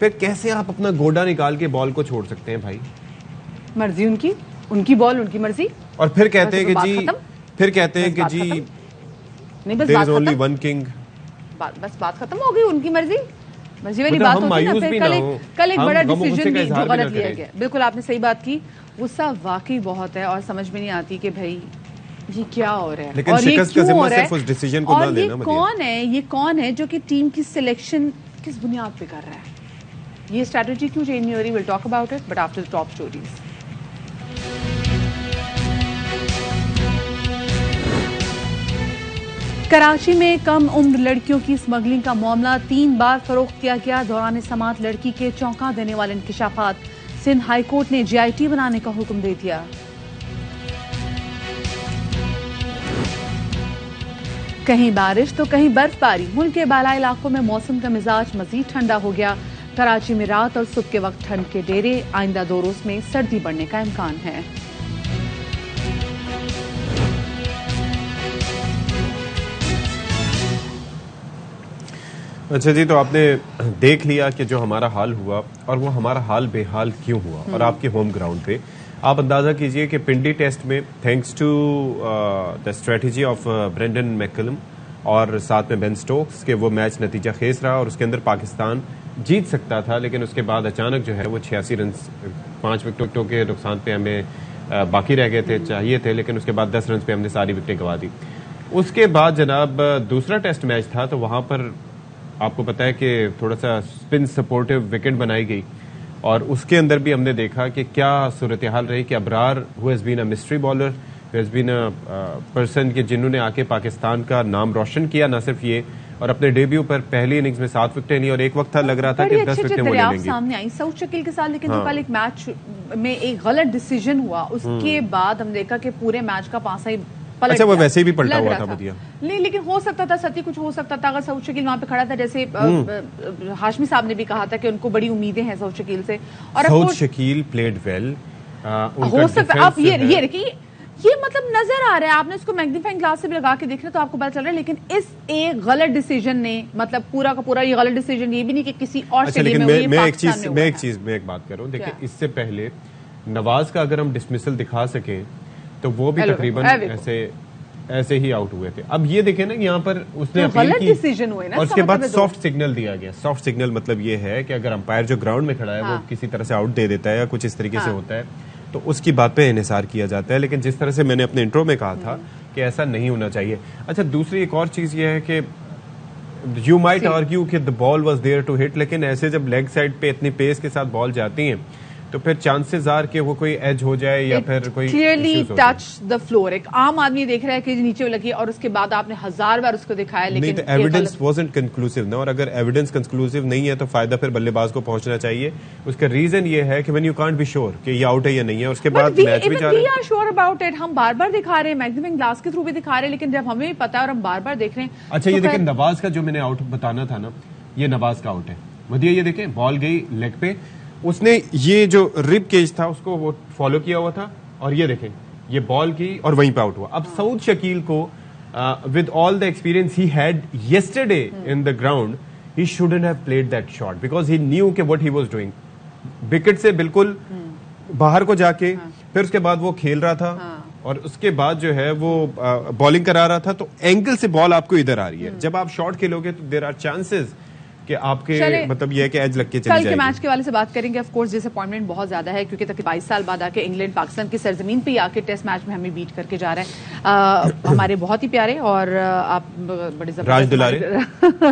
پھر کیسے آپ اپنا گوڈا نکال کے بال کو چھوڑ سکتے ہیں بھائی؟ مرضی ان کی بال ان کی مرضی. اور پھر کہتے ہیں کہ جی there is only one king. بس بات ختم ہو گئی. ان کی مرضی والی بات ہوتی ہے نا. پھر کل ایک بڑا ڈیسیجن بھی جو غلط لیا گیا. بالکل آپ نے صحیح بات کی. غصہ واقعی بہت ہے اور سمجھ میں نہیں آتی کہ بھائی یہ کیا ہو رہا ہے اور یہ کیوں ہو رہا ہے اور یہ کون ہے جو کہ ٹیم کی سلیکشن کس بنیاد پہ کر رہا ہے. یہ اسٹریٹجی کیوں چینج نہیں ہو رہی؟ Will talk about it but after top stories. Karachi میں کم عمر لڑکیوں کی اسمگلنگ کا معاملہ 3 بار فروخت کیا گیا. دوران سماعت لڑکی کے چونکا دینے والے انکشافات. سندھ ہائی کورٹ نے GIT بنانے کا حکم دے دیا. کہیں بارش تو کہیں برف باری. ملک کے بالائی علاقوں میں موسم کا مزاج مزید ٹھنڈا ہو گیا. کراچی میں رات اور صبح کے وقت ٹھنڈ کے ڈیرے. آئندہ 2 روز میں سردی بڑھنے کا امکان ہے. اچھا جی، تو آپ نے دیکھ لیا کہ جو ہمارا حال ہوا اور وہ ہمارا حال بے حال کیوں ہوا. اور آپ کے ہوم گراؤنڈ پہ آپ اندازہ کیجئے کہ پنڈی ٹیسٹ میں thanks to the strategy of Brendon McCullum اور ساتھ میں بین سٹوکس کہ وہ میچ نتیجہ خیز رہا اور اس کے اندر پاکستان جیت سکتا تھا. لیکن اس کے بعد اچانک جو ہے وہ 86 رنز 5 وکٹوں کے نقصان پہ ہمیں باقی رہ گئے تھے، چاہیے تھے، لیکن اس کے بعد 10 رنز پہ ہم نے ساری وکٹیں گوا دی. اس کے بعد جناب دوسرا ٹیسٹ میچ تھا تو وہاں پر آپ کو پتا ہے کہ تھوڑا سا اسپن سپورٹیو وکٹ بنائی گئی اور اس کے اندر بھی ہم نے دیکھا کہ کیا صورتحال رہی کہ Abrar who has been a mystery bowler, who has been a person کہ جنہوں نے آ کے پاکستان کا نام روشن کیا. نہ صرف یہ اور اپنے ڈیبیو پر پہلی اننگز میں 7 وکٹیں لی اور ایک وقت تھا لگ رہا تھا کہ 10 وکٹیں وہ لے لیں گے. سامنے آئی سعود شکیل کے ساتھ، لیکن جو کل ایک میچ میں ایک غلط ڈیسیجن ہوا اس کے بعد ہم دیکھا کہ پورے میچ کا پاسا ہی اچھا وہ ویسے بھی پلٹا ہوا تھا بدیا. نہیں لیکن ہو سکتا تھا ستی کچھ ہو سکتا تھا اگر سعود شکیل وہاں پہ کھڑا تھا. جیسے ہاشمی صاحب نے بھی کہا تھا کہ ان کو بڑی امیدیں ہیں سعود شکیل سے. اور سعود شکیل پلیڈ ویل. ہو سکتا آپ یہ دیکھیے یہ مطلب نظر آ رہا ہے. آپ نے اس کو میگنیفائنگ گلاس سے بھی لگا کے دیکھ رہے تو آپ کو پتا چل رہا ہے. لیکن اس ایک غلط ڈیسیجن نے مطلب پورا کا پورا یہ غلط ڈیسیجن یہ بھی نہیں کہ کسی اور اسٹیڈیم میں میں ایک چیز کروں. دیکھیں اس سے پہلے نواز کا اگر ہم ڈسمسل دکھا سکیں تو وہ بھی تقریباً ایسے ہی آؤٹ ہوئے تھے. اب یہ دیکھیں نا یہاں پر اس نے اپیل کی اور اس کے بعد سافٹ سگنل دیا گیا. سافٹ سگنل مطلب یہ ہے کہ اگر امپائر جو گراؤنڈ میں کھڑا ہے وہ کسی طرح سے آؤٹ دے دیتا ہے یا کچھ اس طریقے سے ہوتا ہے تو اس کی بات پہ انحصار کیا جاتا ہے. لیکن جس طرح سے میں نے اپنے انٹرو میں کہا تھا کہ ایسا نہیں ہونا چاہیے. اچھا دوسری ایک اور چیز یہ ہے کہ یو مائٹ آرگیو کہ the ball was there to hit، لیکن ایسے جب لیگ سائڈ پہ اتنی پیس کے ساتھ بال جاتی ہیں تو پھر چانسز آر کہ وہ کوئی ایج ہو جائے یا پھر کوئی کلیئرلی ٹچ دا فلور. ایک عام آدمی دیکھ رہا ہے کہ نیچے لگی اور اس کے بعد آپ نے 1000 بار اس کو دکھایا لیکن ایویڈنس وازنٹ کنکلوسیو نا. اور اگر ایویڈنس کنکلوسیو نہیں ہے تو فائدہ پھر بلے باز کو پہنچنا چاہیے. اس کا ریزن یہ ہے کہ when you can't be sure کہ یہ آؤٹ ہے یا نہیں ہے. اس کے بعد میچ بھی جا رہے ہیں شور اباؤٹ اٹ. ہم بار بار دکھا رہے ہیں میگزیفائنگ گلاس کے تھرو بھی دکھا رہے ہیں لیکن جب ہمیں بھی پتا ہے اور ہم بار بار دیکھ رہے ہیں. اچھا یہ دیکھیں نواز کا جو میں نے آؤٹ بتانا تھا نا یہ نواز کا آؤٹ ہے. مدیہ یہ دیکھیں بال گئی لیگ پہ، اس نے یہ جو ریب کیج تھا اس کو وہ فالو کیا ہوا تھا اور یہ دیکھیں یہ بال کی اور وہیں پہ آؤٹ ہوا. اب سعود شکیل کو with all the experience he had yesterday in the ground he shouldn't have played that shot because he knew what he was واز ڈوئنگ. وکٹ سے بالکل باہر کو جا کے پھر اس کے بعد وہ کھیل رہا تھا اور اس کے بعد جو ہے وہ بالنگ کرا رہا تھا تو اینگل سے بال آپ کو ادھر آ رہی ہے. جب آپ شاٹ کھیلو گے تو دیر آر چانسز کہ آپ کے مطلب یہ ہے کہ ایج لگ کے چلی جائے گی. کل کے میچ کے والے سے بات کریں گے. آف کورس ڈس اپوائنٹمنٹ بہت زیادہ ہے کیونکہ تقریباً 22 سال بعد آ کے انگلینڈ پاکستان کی سرزمین پہ آ کے ٹیسٹ میچ میں ہمیں بیٹ کر کے جا رہے ہیں. ہمارے بہت ہی پیارے اور آپ بڑے زبردست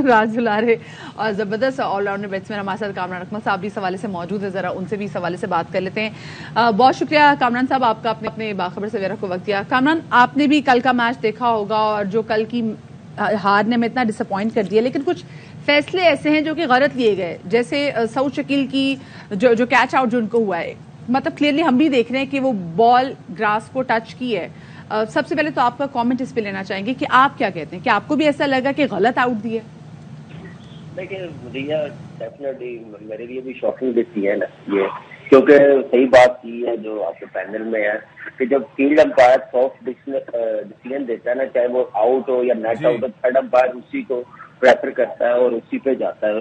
راج دلارے اور زبردست آل راؤنڈر بیٹسمین ہمارے ساتھ کامران اکمل صاحب بھی اس حوالے سے موجود ہے. ذرا ان سے بھی اس حوالے سے بات کر لیتے ہیں. بہت شکریہ کامران صاحب آپ کا اپنے باخبر سویرا کو وقت دیا. کامران آپ نے بھی کل کا میچ دیکھا ہوگا اور جو کل کی ہار نے ہمیں اتنا ڈس اپوائنٹ کر دیا لیکن کچھ فیصلے ایسے ہیں جو کہ غلط لیے گئے. جیسے سعود شکیل کی جو کیچ آؤٹ جو ان کو ہوا ہے مطلب کلیئرلی ہم بھی دیکھ رہے ہیں کہ وہ بال گراس کو ٹچ کی ہے. سب سے پہلے تو آپ کا کامنٹ اس پہ لینا چاہیں گے کہ آپ کیا کہتے ہیں کہ آپ کو بھی ایسا لگا کہ غلط آؤٹ دیے؟ دیکھیں مدیہ ڈیفینیٹلی میرے لیے بھی شاکنگ دیتی ہے نا یہ کیونکہ صحیح بات کی ہے جو آپ کے پینل میں ہے کہ جب فیلڈ امپائر سافٹ ڈیسیژن دیتا ہے نا چاہے وہ آؤٹ ہو یا نیٹ آؤٹ ہو تھرڈ امپائر اسی کو پریفر کرتا ہے اور اسی پہ جاتا ہے.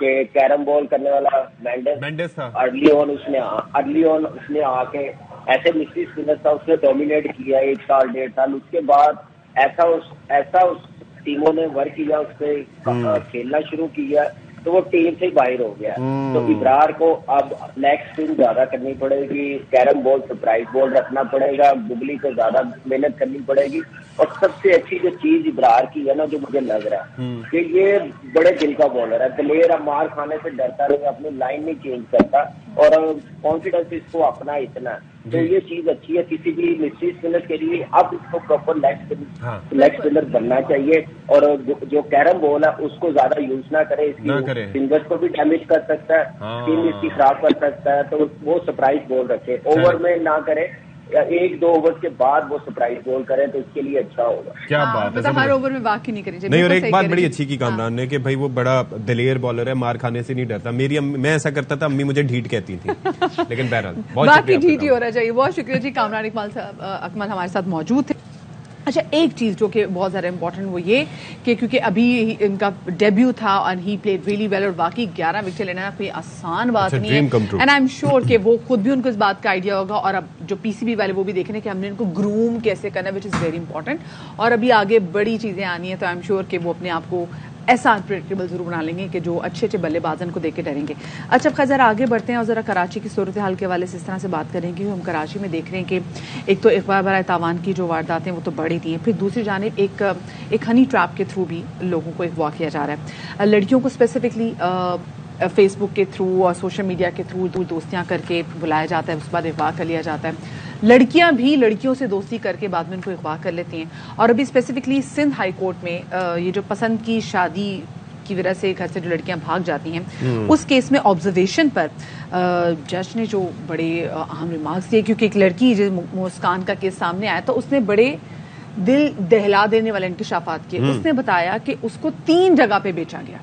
کہ کیرم بال کرنے والا مینڈس تھا، ارلی آن اس نے آ کے ایسے مسٹری اسپنر تھا، اس نے ڈومینیٹ کیا 1 سال 1.5 سال. اس کے بعد ایسا اس ٹیموں نے ورک کیا، اس پہ کھیلنا شروع کیا تو وہ ٹیم سے ہی باہر ہو گیا. تو ابرار کو اب لیگ اسپن زیادہ کرنی پڑے گی، کیرم بال سرپرائز بال رکھنا پڑے گا، بگلی کو زیادہ محنت کرنی پڑے گی. اور سب سے اچھی جو چیز ابرار کی ہے نا، جو مجھے لگ رہا ہے کہ یہ بڑے دل کا بالر ہے، دلیر، اب مار کھانے سے ڈرتا نہیں، اپنی لائن نہیں چینج کرتا اور کانفیڈینس اس کو اپنا اتنا ہے. تو یہ چیز اچھی ہے کسی بھی مسٹری اسپنر کے لیے. اب اس کو پراپر لیگ اسپنر بننا چاہیے اور جو کیرم بال ہے اس کو زیادہ یوز نہ کرے، اس کی فنگرز کو بھی ڈیمیج کر سکتا ہے، اسکن اس کی خراب کر سکتا ہے. تو وہ سرپرائز بال رکھے، اوور میں نہ کرے، 1-2 اوور کے بعد وہ سرپرائز بال کرے تو اس کے لیے اچھا ہوگا. کیا بات ہے، ہر اوور میں واقعی نہیں کرنی چاہیے. نہیں، اور ایک بات بڑی اچھی کی کامران نے کہ بھائی وہ بڑا دلیر بالر ہے، مار کھانے سے نہیں ڈرتا. میں ایسا کرتا تھا، امی مجھے ڈھیٹ کہتی تھی، لیکن بہرحال باقی ڈھیٹ ہی ہو رہا چاہیے. بہت شکریہ جی. کامران اکمل ہمارے ساتھ موجود تھے. اچھا، ایک چیز جو کہ بہت زیادہ امپورٹنٹ وہ یہ کہ کیونکہ ابھی ان کا ڈیبیو تھا and he played really well, اور واقعی 11 وکٹیں لینا کوئی آسان بات نہیں ہے. اینڈ آئی ایم شیور کہ وہ خود بھی ان کو اس بات کا آئیڈیا ہوگا. اور اب جو پی سی بی والے وہ بھی دیکھ رہے ہیں کہ ہم نے ان کو گروم کیسے کرنا ہے، وچ از ویری امپورٹنٹ. اور ابھی آگے بڑی چیزیں آنی ہیں، تو آئی ایم شیور کہ وہ اپنے آپ کو ایسا انپریڈکٹیبل ضرور بنا لیں گے کہ جو اچھے بلے بازن کو دیکھ کے ڈریں گے. اچھا خیر، ذرا آگے بڑھتے ہیں اور ذرا کراچی کی صورتحال کے حوالے سے اس طرح سے بات کریں گے. ہم کراچی میں دیکھ رہے ہیں کہ ایک تو اقبال برائے تاوان کی جو واردات ہیں وہ تو بڑھی تھی ہیں، پھر دوسری جانب ایک ہنی ٹریپ کے تھرو بھی لوگوں کو اغوا کیا جا رہا ہے. لڑکیوں کو اسپیسیفکلی فیس بک کے تھرو اور سوشل میڈیا کے تھرو دوستیاں کر کے بلایا جاتا ہے، اس کے بعد اغوا کر لیا جاتا ہے. لڑکیاں بھی لڑکیوں سے دوستی کر کے بعد میں ان کو اغوا کر لیتی ہیں. اور ابھی اسپیسیفکلی سندھ ہائی کورٹ میں یہ جو پسند کی شادی کی وجہ سے گھر سے جو لڑکیاں بھاگ جاتی ہیں، اس کیس میں آبزرویشن پر جج نے جو بڑے اہم ریمارکس دیے، کیونکہ ایک لڑکی جو مسکان کا کیس سامنے آیا تو اس نے بڑے دل دہلا دینے والے انکشافات کیے. اس نے بتایا کہ اس کو 3 جگہ پہ بیچا گیا،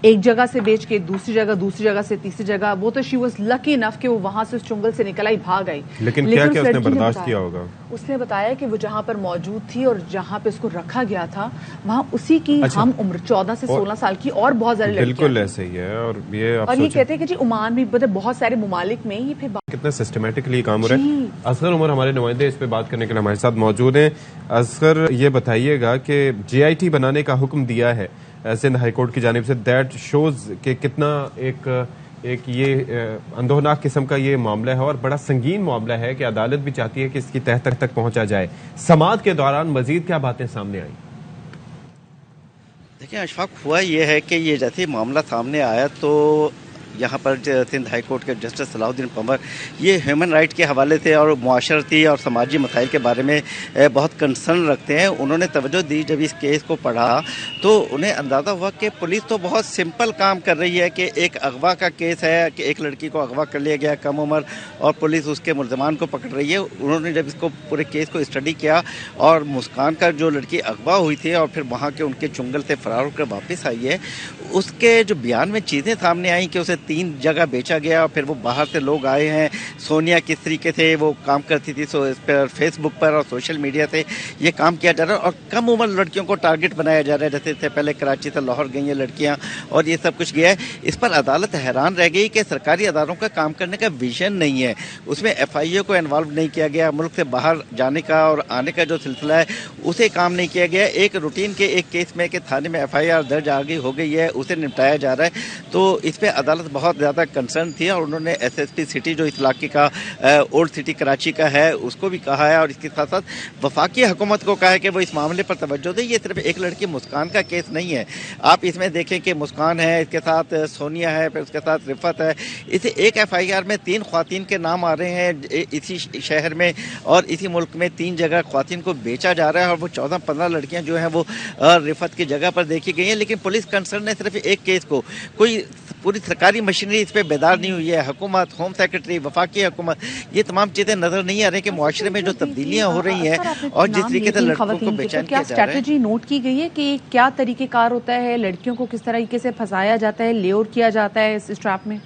ایک جگہ سے بیچ کے دوسری جگہ سے تیسری جگہ. وہ تو شی واز لکی انف کہ وہ وہاں سے اس چنگل سے نکل آئی، بھاگ آئی. لیکن کیا اس نے برداشت کیا ہوگا؟ اس نے بتایا کہ وہ جہاں پر موجود تھی اور جہاں پہ اس کو رکھا گیا تھا وہاں اسی کی ہم عمر 14 سے 16 سال کی اور بہت زیادہ لڑکیاں. بالکل ایسے ہی ہے. اور یہ کہتے ہیں کہ جی عمان بھی بہت سارے ممالک میں یہ پھر کتنا سسٹمیٹکلی کام ہو رہا ہے. اصغر عمر ہمارے نمائندے اس پہ بات کرنے کے لیے ہمارے ساتھ موجود ہیں. اصغر، یہ بتائیے گا کہ JIT بنانے کا حکم دیا ہے سندھ ہائی کورٹ کی جانب سے، دیٹ شوز کہ کتنا ایک یہ اندوہناک قسم کا یہ معاملہ ہے اور بڑا سنگین معاملہ ہے کہ عدالت بھی چاہتی ہے کہ اس کی تہ تک پہنچا جائے. سماعت کے دوران مزید کیا باتیں سامنے آئیں؟ دیکھیں اشفاق، ہوا یہ ہے کہ یہ جیسے معاملہ سامنے آیا تو یہاں پر سندھ ہائی کورٹ کے جسٹس صلاح الدین پنور یہ ہیومن رائٹ کے حوالے سے اور معاشرتی اور سماجی مسائل کے بارے میں بہت کنسرن رکھتے ہیں. انہوں نے توجہ دی جب اس کیس کو پڑھا تو انہیں اندازہ ہوا کہ پولیس تو بہت سمپل کام کر رہی ہے کہ ایک اغوا کا کیس ہے کہ ایک لڑکی کو اغوا کر لیا گیا کم عمر اور پولیس اس کے ملزمان کو پکڑ رہی ہے. انہوں نے جب اس کو پورے کیس کو اسٹڈی کیا اور مسکان کا جو لڑکی اغوا ہوئی تھی اور پھر وہاں کے ان کے چنگل سے فرار ہو کر واپس آئی ہے، اس کے جو بیان میں چیزیں سامنے آئیں کہ اسے 3 جگہ بیچا گیا اور پھر وہ باہر سے لوگ آئے ہیں. سونیا کس طریقے سے وہ کام کرتی تھی اس پر فیس بک پر اور سوشل میڈیا سے یہ کام کیا جا رہا ہے اور کم عمر لڑکیوں کو ٹارگٹ بنایا جا رہا ہے. جیسے اس سے پہلے کراچی سے لاہور گئی ہیں لڑکیاں اور یہ سب کچھ گیا ہے. اس پر عدالت حیران رہ گئی کہ سرکاری اداروں کا کام کرنے کا ویژن نہیں ہے، اس میں FIA کو انوالو نہیں کیا گیا، ملک سے باہر جانے کا اور آنے کا جو سلسلہ ہے اسے کام نہیں کیا گیا. ایک روٹین کے ایک کیس میں کہ تھانے میں FIR درج ہو گئی ہے اسے نپٹایا جا رہا ہے. تو اس پہ عدالت بہت زیادہ کنسرن تھی اور انہوں نے SSP سٹی جو اس علاقے کا اولڈ سٹی کراچی کا ہے اس کو بھی کہا ہے اور اس کے ساتھ ساتھ وفاقی حکومت کو کہا ہے کہ وہ اس معاملے پر توجہ دے. یہ صرف ایک لڑکی مسکان کا کیس نہیں ہے، آپ اس میں دیکھیں کہ مسکان ہے، اس کے ساتھ سونیا ہے، پھر اس کے ساتھ رفت ہے. اسے ایک FIR میں 3 خواتین کے نام آ رہے ہیں اسی شہر میں اور اسی ملک میں 3 جگہ خواتین کو بیچا جا رہا ہے اور وہ 14-15 لڑکیاں جو ہیں وہ رفت کی جگہ پر دیکھی گئی ہیں. لیکن پولیس کنسرن نے صرف ایک کیس کو، کوئی پوری سرکاری مشینری اس پہ بیدار نہیں ہوئی ہے. حکومت، ہوم سیکرٹری، وفاقی حکومت، یہ تمام چیزیں نظر نہیں آ رہی کہ معاشرے میں جو تبدیلیاں ہو رہی ہیں اور جس طریقے سے لڑکوں کو بے چین کیا جا رہا ہے. اسٹریٹجی نوٹ کی گئی ہے کہ کیا طریقہ کار ہوتا ہے، لڑکیوں کو کس طریقے سے پھنسایا جاتا ہے، لیور کیا جاتا ہے اس ٹریپ میں؟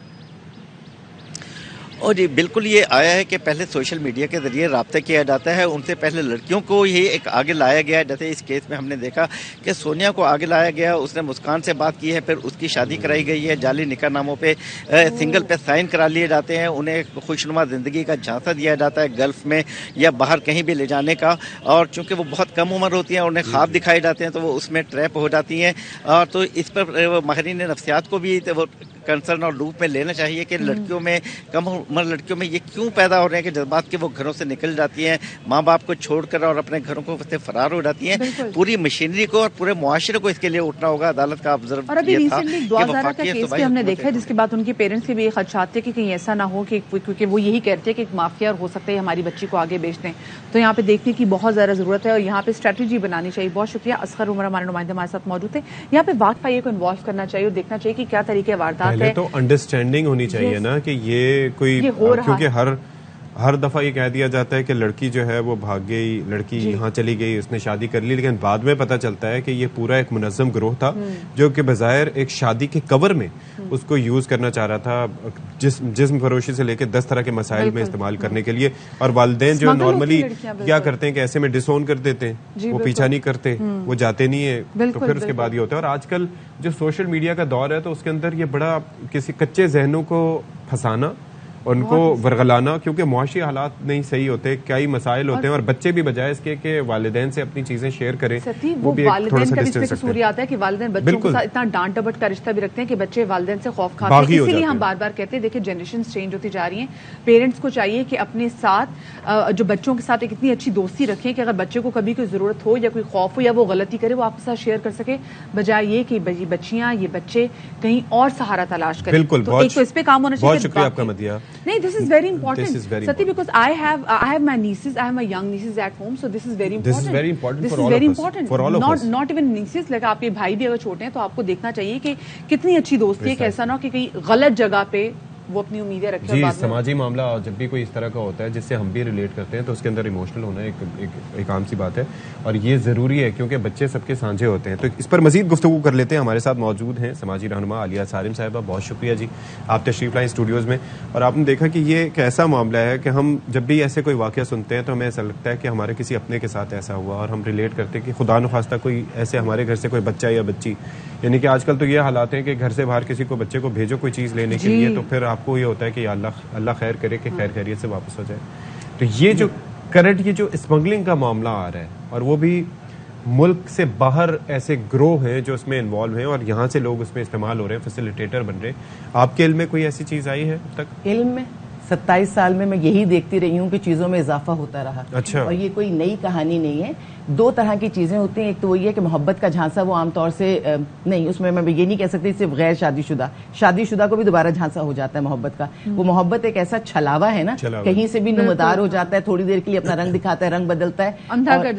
اور جی بالکل یہ آیا ہے کہ پہلے سوشل میڈیا کے ذریعے رابطہ کیا جاتا ہے، ان سے پہلے لڑکیوں کو یہ ایک آگے لایا گیا ہے. جیسے اس کیس میں ہم نے دیکھا کہ سونیا کو آگے لایا گیا، اس نے مسکان سے بات کی ہے، پھر اس کی شادی کرائی گئی ہے، جعلی نکاح ناموں پہ سنگل پہ سائن کرا لیے جاتے ہیں، انہیں خوشنما زندگی کا جھانسا دیا جاتا ہے گلف میں یا باہر کہیں بھی لے جانے کا، اور چونکہ وہ بہت کم عمر ہوتی ہیں، انہیں خواب دکھائے جاتے ہیں تو وہ اس میں ٹریپ ہو جاتی ہیں. اور تو اس پر ماہرین نفسیات کو بھی وہ کنسرن اور لوپ میں لینا چاہیے کہ لڑکیوں میں، کم عمر لڑکیوں میں یہ کیوں پیدا ہو رہے ہیں کہ جذبات کے وہ گھروں سے نکل جاتی ہیں، ماں باپ کو چھوڑ کر اور اپنے گھروں کو سے فرار ہو جاتی ہیں. پوری مشینری کو اور پورے معاشرے کو اس کے لیے اٹھنا ہوگا. عدالت کا آبزرو اور ابھی ریسنٹلی دوازارہ کا کیس بھی ہم نے دیکھا ہے، جس کے بعد ان کے پیرنٹس کے بھی خدشات تھے کہ کہیں ایسا نہ ہو کہ کیونکہ وہ یہی کہتے ہیں کہ ایک مافیا ہو سکتا ہے ہماری بچی کو آگے بیچ دیں. تو یہاں پہ دیکھنے کی بہت زیادہ ضرورت ہے اور یہاں پہ اسٹریٹجی بنانی چاہیے. بہت شکریہ. اصغر عمر ہمارے نمائندے ہمارے ساتھ موجود تھے. یہاں پہ واقعہ یہ کو انوالو کرنا چاہیے اور دیکھنا چاہیے کہ کیا طریقے واردات ہے. تو انڈرسٹینڈنگ ہونی چاہیے نا کہ یہ کوئی، کیونکہ ہر دفعہ یہ کہہ دیا جاتا ہے کہ لڑکی جو ہے وہ بھاگ گئی، لڑکی یہاں چلی گئی، اس نے شادی کر لی، لیکن بعد میں پتہ چلتا ہے کہ یہ پورا ایک منظم گروہ تھا جو کہ بظاہر ایک شادی کے کور میں اس کو یوز کرنا چاہ رہا تھا، جسم فروشی سے لے کے 10 طرح کے مسائل میں استعمال کرنے کے لیے. اور والدین جو نارملی کیا کرتے ہیں کہ ایسے میں ڈس اون کر دیتے ہیں، وہ پیچھا نہیں کرتے، وہ جاتے نہیں ہیں، تو پھر اس کے بعد یہ ہوتا ہے. اور آج کل جو سوشل میڈیا کا دور ہے تو اس کے اندر یہ بڑا کسی کچے ذہنوں کو پھنسانا، ان کو ورغلانا، کیونکہ معاشی حالات نہیں صحیح ہوتے، کئی مسائل ہوتے ہیں، اور بچے بھی بجائے اس کے کہ والدین سے اپنی چیزیں شیئر کریں، وہ بھی تھوڑا سا ڈسٹینس رکھتے ہیں. آتا ہے کہ والدین بچوں کے ساتھ اتنا ڈانٹ ڈپٹ کا رشتہ بھی رکھتے ہیں کہ بچے والدین سے خوف کھاتے ہیں. اسی لیے ہم بار بار کہتے ہیں دیکھیں جنریشن چینج ہوتی جا رہی ہیں. پیرنٹس کو چاہیے کہ اپنے ساتھ جو بچوں کے ساتھ ایک اتنی اچھی دوستی رکھیں کہ اگر بچے کو کبھی کوئی ضرورت ہو یا کوئی خوف ہو یا وہ غلطی کرے وہ آپ کے ساتھ شیئر کر سکے، بجائے یہ کہ بچیاں یہ بچے کہیں اور سہارا تلاش کریں. بالکل، تو اس پہ کام ہونا چاہیے. بہت شکریہ آپ کا مدیہ. نہیں، this is very important. Sati, because I have my nieces, I have my young nieces at home, so this is very important. This is very important this for is all very of us. important. For all of us. Not even nieces, like آپ کے بھائی بھی اگر چھوٹے ہیں تو آپ کو دیکھنا چاہیے کہ کتنی اچھی دوستی ہے، کہ ایسا نہ ہو کہ کہیں غلط جگہ پہ وہ اپنی امیدیں رکھے. جی، سماجی معاملہ جب بھی کوئی اس طرح کا ہوتا ہے جس سے ہم بھی ریلیٹ کرتے ہیں تو اس کے اندر ایموشنل ہونا ایک عام سی بات ہے، اور یہ ضروری ہے کیونکہ بچے سب کے سانجھے ہوتے ہیں. تو اس پر مزید گفتگو کر لیتے ہیں. ہمارے ساتھ موجود ہیں سماجی رہنما عالیہ صارم صاحبہ. بہت شکریہ جی، آپ تشریف لائیں اسٹوڈیوز میں. اور آپ نے دیکھا کہ یہ ایک ایسا معاملہ ہے کہ ہم جب بھی ایسے کوئی واقعہ سنتے ہیں تو ہمیں ایسا لگتا ہے کہ ہمارے کسی اپنے کے ساتھ ایسا ہوا، اور ہم ریلیٹ کرتے ہیں کہ خدا نخواستہ کوئی ایسے ہمارے گھر سے کوئی بچہ یا بچی، یعنی کہ آج کل تو یہ حالات ہیں کہ گھر سے باہر کسی کو بچے کو بھیجو کوئی چیز لینے کے لیے تو پھر آپ کو یہ ہوتا ہے کہ اللہ خیر کرے کہ خیر خیریت سے واپس ہو جائے. تو یہ جو کرنٹ یہ جو اسمگلنگ کا معاملہ آ رہا ہے، اور وہ بھی ملک سے باہر ایسے گروہ ہیں جو اس میں انوالو ہیں اور یہاں سے لوگ اس میں استعمال ہو رہے ہیں، فیسیلیٹیٹر بن رہے ہیں. آپ کے علم میں کوئی ایسی چیز آئی ہے اب تک؟ علم میں 27 سال میں یہی دیکھتی رہی ہوں کہ چیزوں میں اضافہ ہوتا رہا. اچھا. اور یہ کوئی نئی کہانی نہیں ہے. 2 طرح کی چیزیں ہوتی ہیں. ایک تو وہی ہے کہ محبت کا جھانسا، وہ عام طور سے نہیں، اس میں یہ نہیں کہہ سکتی صرف غیر شادی شدہ کو بھی دوبارہ جھانسا ہو جاتا ہے محبت کا. وہ محبت ایک ایسا چھلاوا ہے نا، کہیں سے بھی نمودار ہو جاتا ہے، تھوڑی دیر کے لیے اپنا رنگ دکھاتا ہے، رنگ بدلتا ہے، اندھا کر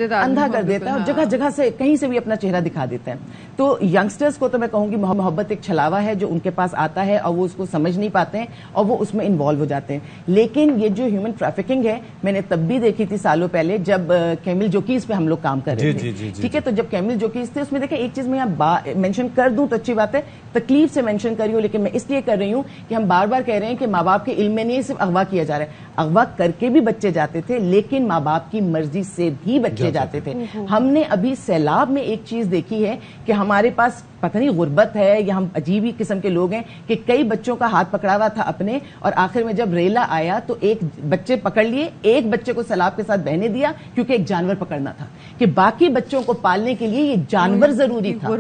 دیتا ہے، اور جگہ جگہ سے کہیں سے بھی اپنا چہرہ دکھا دیتا ہے. تو ینگسٹرز کو تو میں کہوں گی محبت ایک چھلاوا ہے جو ان کے پاس آتا ہے اور وہ اس کو سمجھ نہیں پاتے ہیں اور وہ اس میں انوالو ہو جاتے ہیں. لیکن یہ جو ہیومن ٹریفکنگ ہے میں نے تب بھی دیکھی تھی سالوں پہلے جب کیمل جوکیز پہ ہم لوگ کام کر رہے تھے. ٹھیک ہے، تو جب کیمل جوکیز تھے اس میں دیکھیں ایک چیز میں یہاں مینشن کر دوں تو اچھی بات ہے، تکلیف سے مینشن کری ہوں، لیکن میں اس لیے کر رہی ہوں کہ ہم بار بار کہہ رہے ہیں کہ ماں باپ کے علم میں نہیں صرف اغوا کیا جا رہا ہے. اغوا کر کے بھی بچے جاتے تھے لیکن ماں باپ کی مرضی سے بھی بچے جاتے تھے. ہم نے ابھی سیلاب میں ایک چیز دیکھی ہے کہ ہمارے پاس پتہ نہیں غربت ہے یا ہم عجیب ہی قسم کے لوگ ہیں کہ کئی بچوں کا ہاتھ پکڑا ہوا تھا اپنے، اور آخر میں جب ریلا آیا تو ایک بچے پکڑ لیے، ایک بچے کو سیلاب کے ساتھ بہنے دیا کیونکہ ایک جانور پکڑنا تھا، کہ باقی بچوں کو پالنے کے لیے یہ جانور ضروری تھا.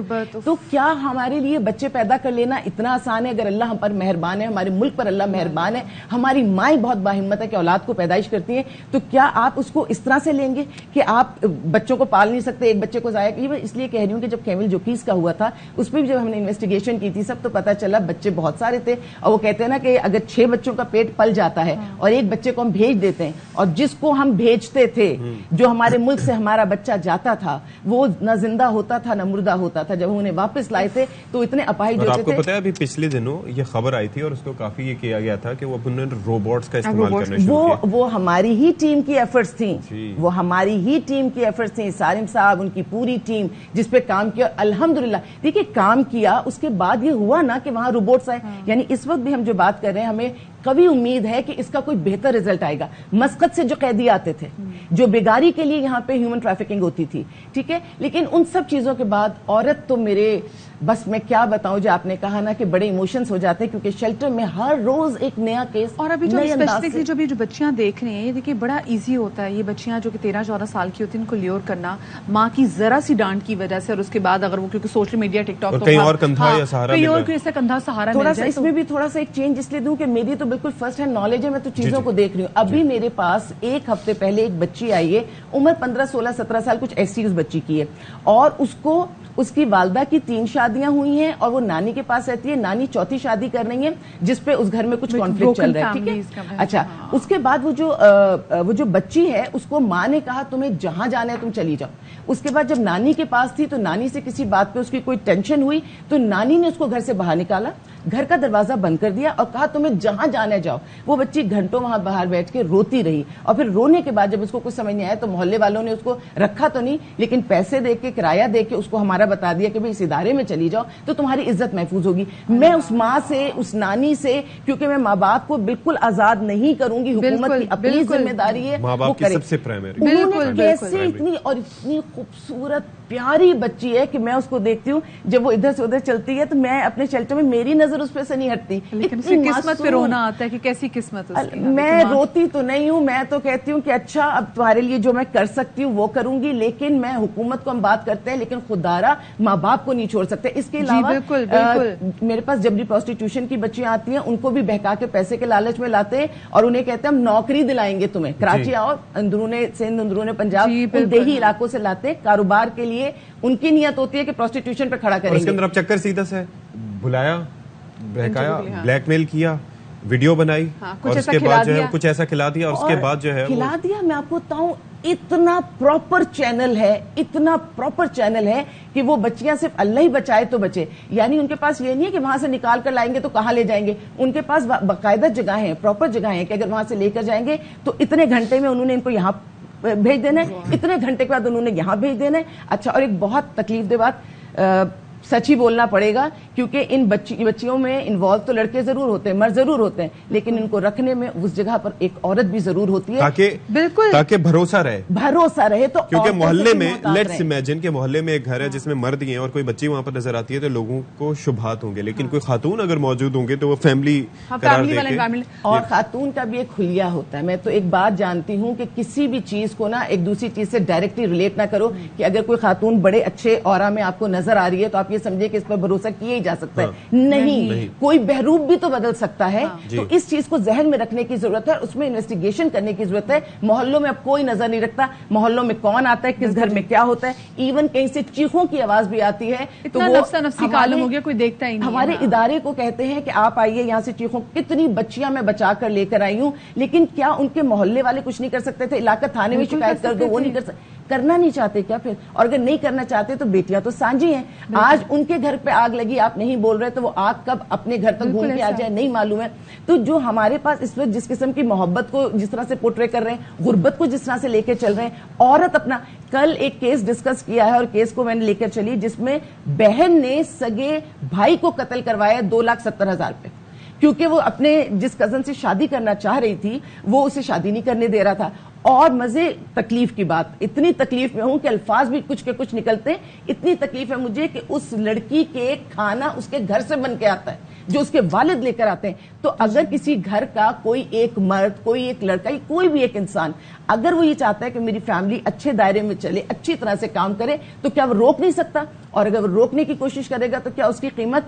تو کیا ہمارے لیے بچے پیدا کر لینا اتنا آسان ہے؟ اگر اللہ ہم پر مہربان ہے، ہمارے ملک پر اللہ مہربان ہے، ہماری مائیں بہت باہمت ہے کہ اولاد کو پیدائش کرتی ہیں، تو کیا آپ اس کو اس طرح سے لیں گے کہ آپ بچوں کو پال نہیں سکتے، ایک بچے کو ضائع کیے؟ اس لیے کہہ رہی ہوں کہ جب کیمل جوکیز کا ہوا تھا اس پہ بھی جب ہم نے انویسٹیگیشن کی تھی سب تو پتا چلا بچے بہت سارے تھے، اور وہ کہتے ہیں نا کہ اگر 6 بچوں کا پیٹ پل جاتا ہے اور ایک بچے کو ہم بھیج دیتے ہیں، اور جس کو ہم بھیجتے تھے جو ہمارے ملک سے ہمارا بچہ جاتا تھا وہ نہ زندہ ہوتا تھا نہ مردہ ہوتا تھا. جب انہیں واپس لائے تھے تو اتنے اپاہج ہوتے تھے. آپ کو پتا ہے ابھی پچھلے دنوں یہ خبر آئی تھی اور اس کو کافی یہ کیا گیا تھا کہ وہ انہوں نے روبوٹس کا استعمال کرنا شروع کیا. وہ ہماری ہی ٹیم کی ایفرٹس تھیں، وہ ہماری ہی ٹیم کی ایفرٹس تھیں. سالم صاحب ان کی پوری ٹیم جس پہ کام کیا الحمدللہ. دیکھیے دیکھیں کام کیا, اس کے بعد یہ ہوا نا کہ وہاں روبوٹس آئے. یعنی اس وقت بھی ہم جو بات کر رہے ہیں ہمیں کبھی امید ہے کہ اس کا کوئی بہتر رزلٹ آئے گا. مسقط سے جو قیدی آتے تھے, جو بیگاری کے لیے یہاں پہ ہیومن ٹریفکنگ ہوتی تھی, ٹھیک ہے, لیکن ان سب چیزوں کے بعد عورت تو میرے بس میں کیا بتاؤں, جو آپ نے کہا نا کہ بڑے ایموشنز ہو جاتے ہیں کیونکہ شیلٹر میں ہر روز ایک نیا کیس. اور ابھی جو اسپیسیفکلی جو بچیاں دیکھ رہے ہیں, یہ دیکھیں بڑا ایزی ہوتا ہے, یہ بچیاں جو کہ 13-14 سال کی ہوتی ہیں ان کو لیور کرنا ماں کی ذرا سی ڈانٹ کی وجہ سے, اور اس کے بعد اگر وہ کیونکہ سوشل میڈیا ٹک ٹاک کہیں اور کندھا یا سہارا کہیں اور کوئی ایسا کندھا سہارا تھوڑا سا اس میں بھی تھوڑا سا ایک چینج اس لیے دوں کہ میری تو بالکل فرسٹ ہینڈ نالج ہے, میں تو چیزوں کو دیکھ رہی ہوں. ابھی میرے پاس ایک ہفتے پہلے ایک بچی آئی ہے, عمر 15, 16, 17 سال کچھ ایسی اس بچی کی ہے, اور اس کی والدہ کی 3 شادیاں ہوئی ہیں اور وہ نانی کے پاس رہتی ہے. نانی 4تھی شادی کر رہی ہے جس پہ اس گھر میں کچھ کانفلکٹ چل رہا ہے, ٹھیک ہے. اچھا, اس کے بعد وہ جو بچی ہے اس کو ماں نے کہا تمہیں جہاں جانا ہے تم چلی جاؤ. اس کے بعد جب نانی کے پاس تھی تو نانی سے کسی بات پہ اس کی کوئی ٹینشن ہوئی تو نانی نے اس کو گھر سے باہر نکالا, گھر کا دروازہ بند کر دیا اور کہا تمہیں جہاں جانا ہے جاؤ. وہ بچی گھنٹوں وہاں باہر بیٹھ کے روتی رہی, اور پھر رونے کے بعد جب اس کو کچھ سمجھ نہیں آیا تو محلے والوں نے اس کو رکھا تو نہیں لیکن پیسے دے کے, کرایہ دے کے اس کو ہمارا بتا دیا کہ اس ادارے میں چلی جاؤ تو تمہاری عزت محفوظ ہوگی. میں اس ماں سے, اس نانی سے, کیونکہ میں ماں باپ کو بالکل آزاد نہیں کروں گی, حکومت کی اپنی ذمہ داری ہے ماں باپ کی سب سے پرائمری. انہوں نے کیسے اتنی خوبصورت پیاری بچی ہے کہ میں اس کو دیکھتی ہوں جب وہ ادھر سے ادھر چلتی ہے تو میں اپنے شیلٹر میں میری نظر اس پہ سے نہیں ہٹتی. لیکن اس کی قسمت پہ رونا آتا ہے کہ کیسی قسمت اس کی. میں روتی تو نہیں ہوں, میں تو کہتی ہوں کہ اچھا اب تمہارے لیے جو میں کر سکتی ہوں وہ کروں گی, لیکن میں حکومت کو ہم بات کرتے ہیں لیکن خوددارا ماں باپ کو نہیں چھوڑ سکتے. اس کے علاوہ میرے پاس جبری پروسٹیٹیوشن کی بچیاں آتی ہیں, ان کو بھی بہکا کے پیسے کے لالچ میں لاتے ہیں اور انہیں کہتے ہیں ہم نوکری دلائیں گے تمہیں, کراچی آؤ, اندرون سندھ, اندرون پنجاب, ان دیہی علاقوں سے لاتے ہیں کاروبار کے لیے. ان کی نیت ہوتی ہے کہ پروسٹیٹیوشن پہ کھڑا کریں گے. اس کے اندر اب چکر سیدھا سے بلایا, بہکایا, بلیک میل کیا, ویڈیو بنائی, اور اس کے بعد جو ہے کچھ ایسا کھلا دیا, اور اس کے بعد جو ہے کھلا دیا. میں آپ کو بتاؤں اتنا پراپر چینل ہے, اتنا پراپر چینل ہے کہ وہ بچیاں صرف اللہ ہی بچائے تو بچے. یعنی ان کے پاس یہ نہیں ہے کہ وہاں سے نکال کر لائیں گے تو کہاں لے جائیں گے, ان کے پاس باقاعدہ جگہیں ہیں, پراپر جگہیں ہیں کہ اگر وہاں سے لے کر جائیں گے تو اتنے گھنٹے میں انہوں نے ان کو یہاں بھیج دینا ہے, اتنے گھنٹے کے بعد انہوں نے یہاں بھیج دینا ہے. اچھا, اور ایک بہت تکلیف دہ بات, سچ ہی بولنا پڑے گا کیونکہ ان بچیوں میں انوالو تو لڑکے ضرور ہوتے ہیں, مرد ضرور ہوتے ہیں, لیکن ان کو رکھنے میں اس جگہ پر ایک عورت بھی ضرور ہوتی ہے, بالکل, تاکہ بھروسہ رہے. تو کیونکہ محلے میں لیٹس امیجن کہ محلے میں ایک گھر ہے جس میں مرد ہی ہیں اور کوئی بچی وہاں پر نظر آتی ہے تو لوگوں کو شبہات ہوں گے, لیکن کوئی خاتون اگر موجود ہوں گے تو وہ فیملی قرار دے کے. اور خاتون کا بھی ایک حلیہ ہوتا ہے. میں تو ایک بات جانتی ہوں کہ کسی بھی چیز کو نا ایک دوسری چیز سے ڈائریکٹلی ریلیٹ نہ کرو, کہ اگر کوئی خاتون بڑے اچھے اورا میں آپ کو نظر آ رہی ہے تو آپ یہ سمجھے کہ اس پر بھروسہ کیا ہی جا سکتا ہے. نہیں, کوئی بہروپ بھی تو بدل سکتا ہے. تو اس چیز کو ذہن میں رکھنے کی ضرورت ہے, اس میں انویسٹیگیشن کرنے کی ضرورت ہے. محلوں میں اب کوئی نظر نہیں رکھتا, محلوں میں کون آتا ہے, کس گھر میں کیا ہوتا ہے, ایون کہیں سے چیخوں کی آواز بھی آتی ہے تو وہ نفسی کالم ہو گیا, کوئی دیکھتا ہی نہیں. ہمارے ادارے کو کہتے ہیں کہ آپ آئیے یہاں سے چیخوں, کتنی بچیاں میں بچا کر لے کر آئی ہوں, لیکن کیا ان کے محلے والے کچھ نہیں کر سکتے تھے؟ علاقہ تھانے میں شکایت کر دو, وہ نہیں کر سکتے, کرنا نہیں چاہتے کیا پھر؟ اور اگر نہیں کرنا چاہتے تو بیٹیاں تو سانجی ہیں. آج ان کے گھر پہ آگ لگی, آپ نہیں بول رہے تو وہ آگ کب اپنے گھر تک گھوم کے آ جائے نہیں معلوم ہے. تو جو ہمارے پاس اس وقت جس قسم کی محبت کو جس طرح سے پورٹرے کر رہے ہیں, غربت کو جس طرح سے لے کے چل رہے ہیں, عورت اپنا, کل ایک کیس ڈسکس کیا ہے اور کیس کو میں نے لے کر چلی جس میں بہن نے سگے بھائی کو قتل کروایا 2,70,000 پہ, کیونکہ وہ اپنے جس کزن سے شادی کرنا چاہ رہی تھی وہ اسے شادی نہیں کرنے دے رہا تھا. اور مزے تکلیف کی بات, اتنی تکلیف میں ہوں کہ الفاظ بھی کچھ کے کچھ نکلتے ہیں. اتنی تکلیف ہے مجھے کہ اس لڑکی کے کھانا اس کے گھر سے بن کے آتا ہے جو اس کے والد لے کر آتے ہیں. تو اگر کسی گھر کا کوئی ایک مرد, کوئی ایک لڑکا, کوئی بھی ایک انسان اگر وہ یہ چاہتا ہے کہ میری فیملی اچھے دائرے میں چلے, اچھی طرح سے کام کرے, تو کیا وہ روک نہیں سکتا؟ اور اگر وہ روکنے کی کوشش کرے گا تو کیا اس کی قیمت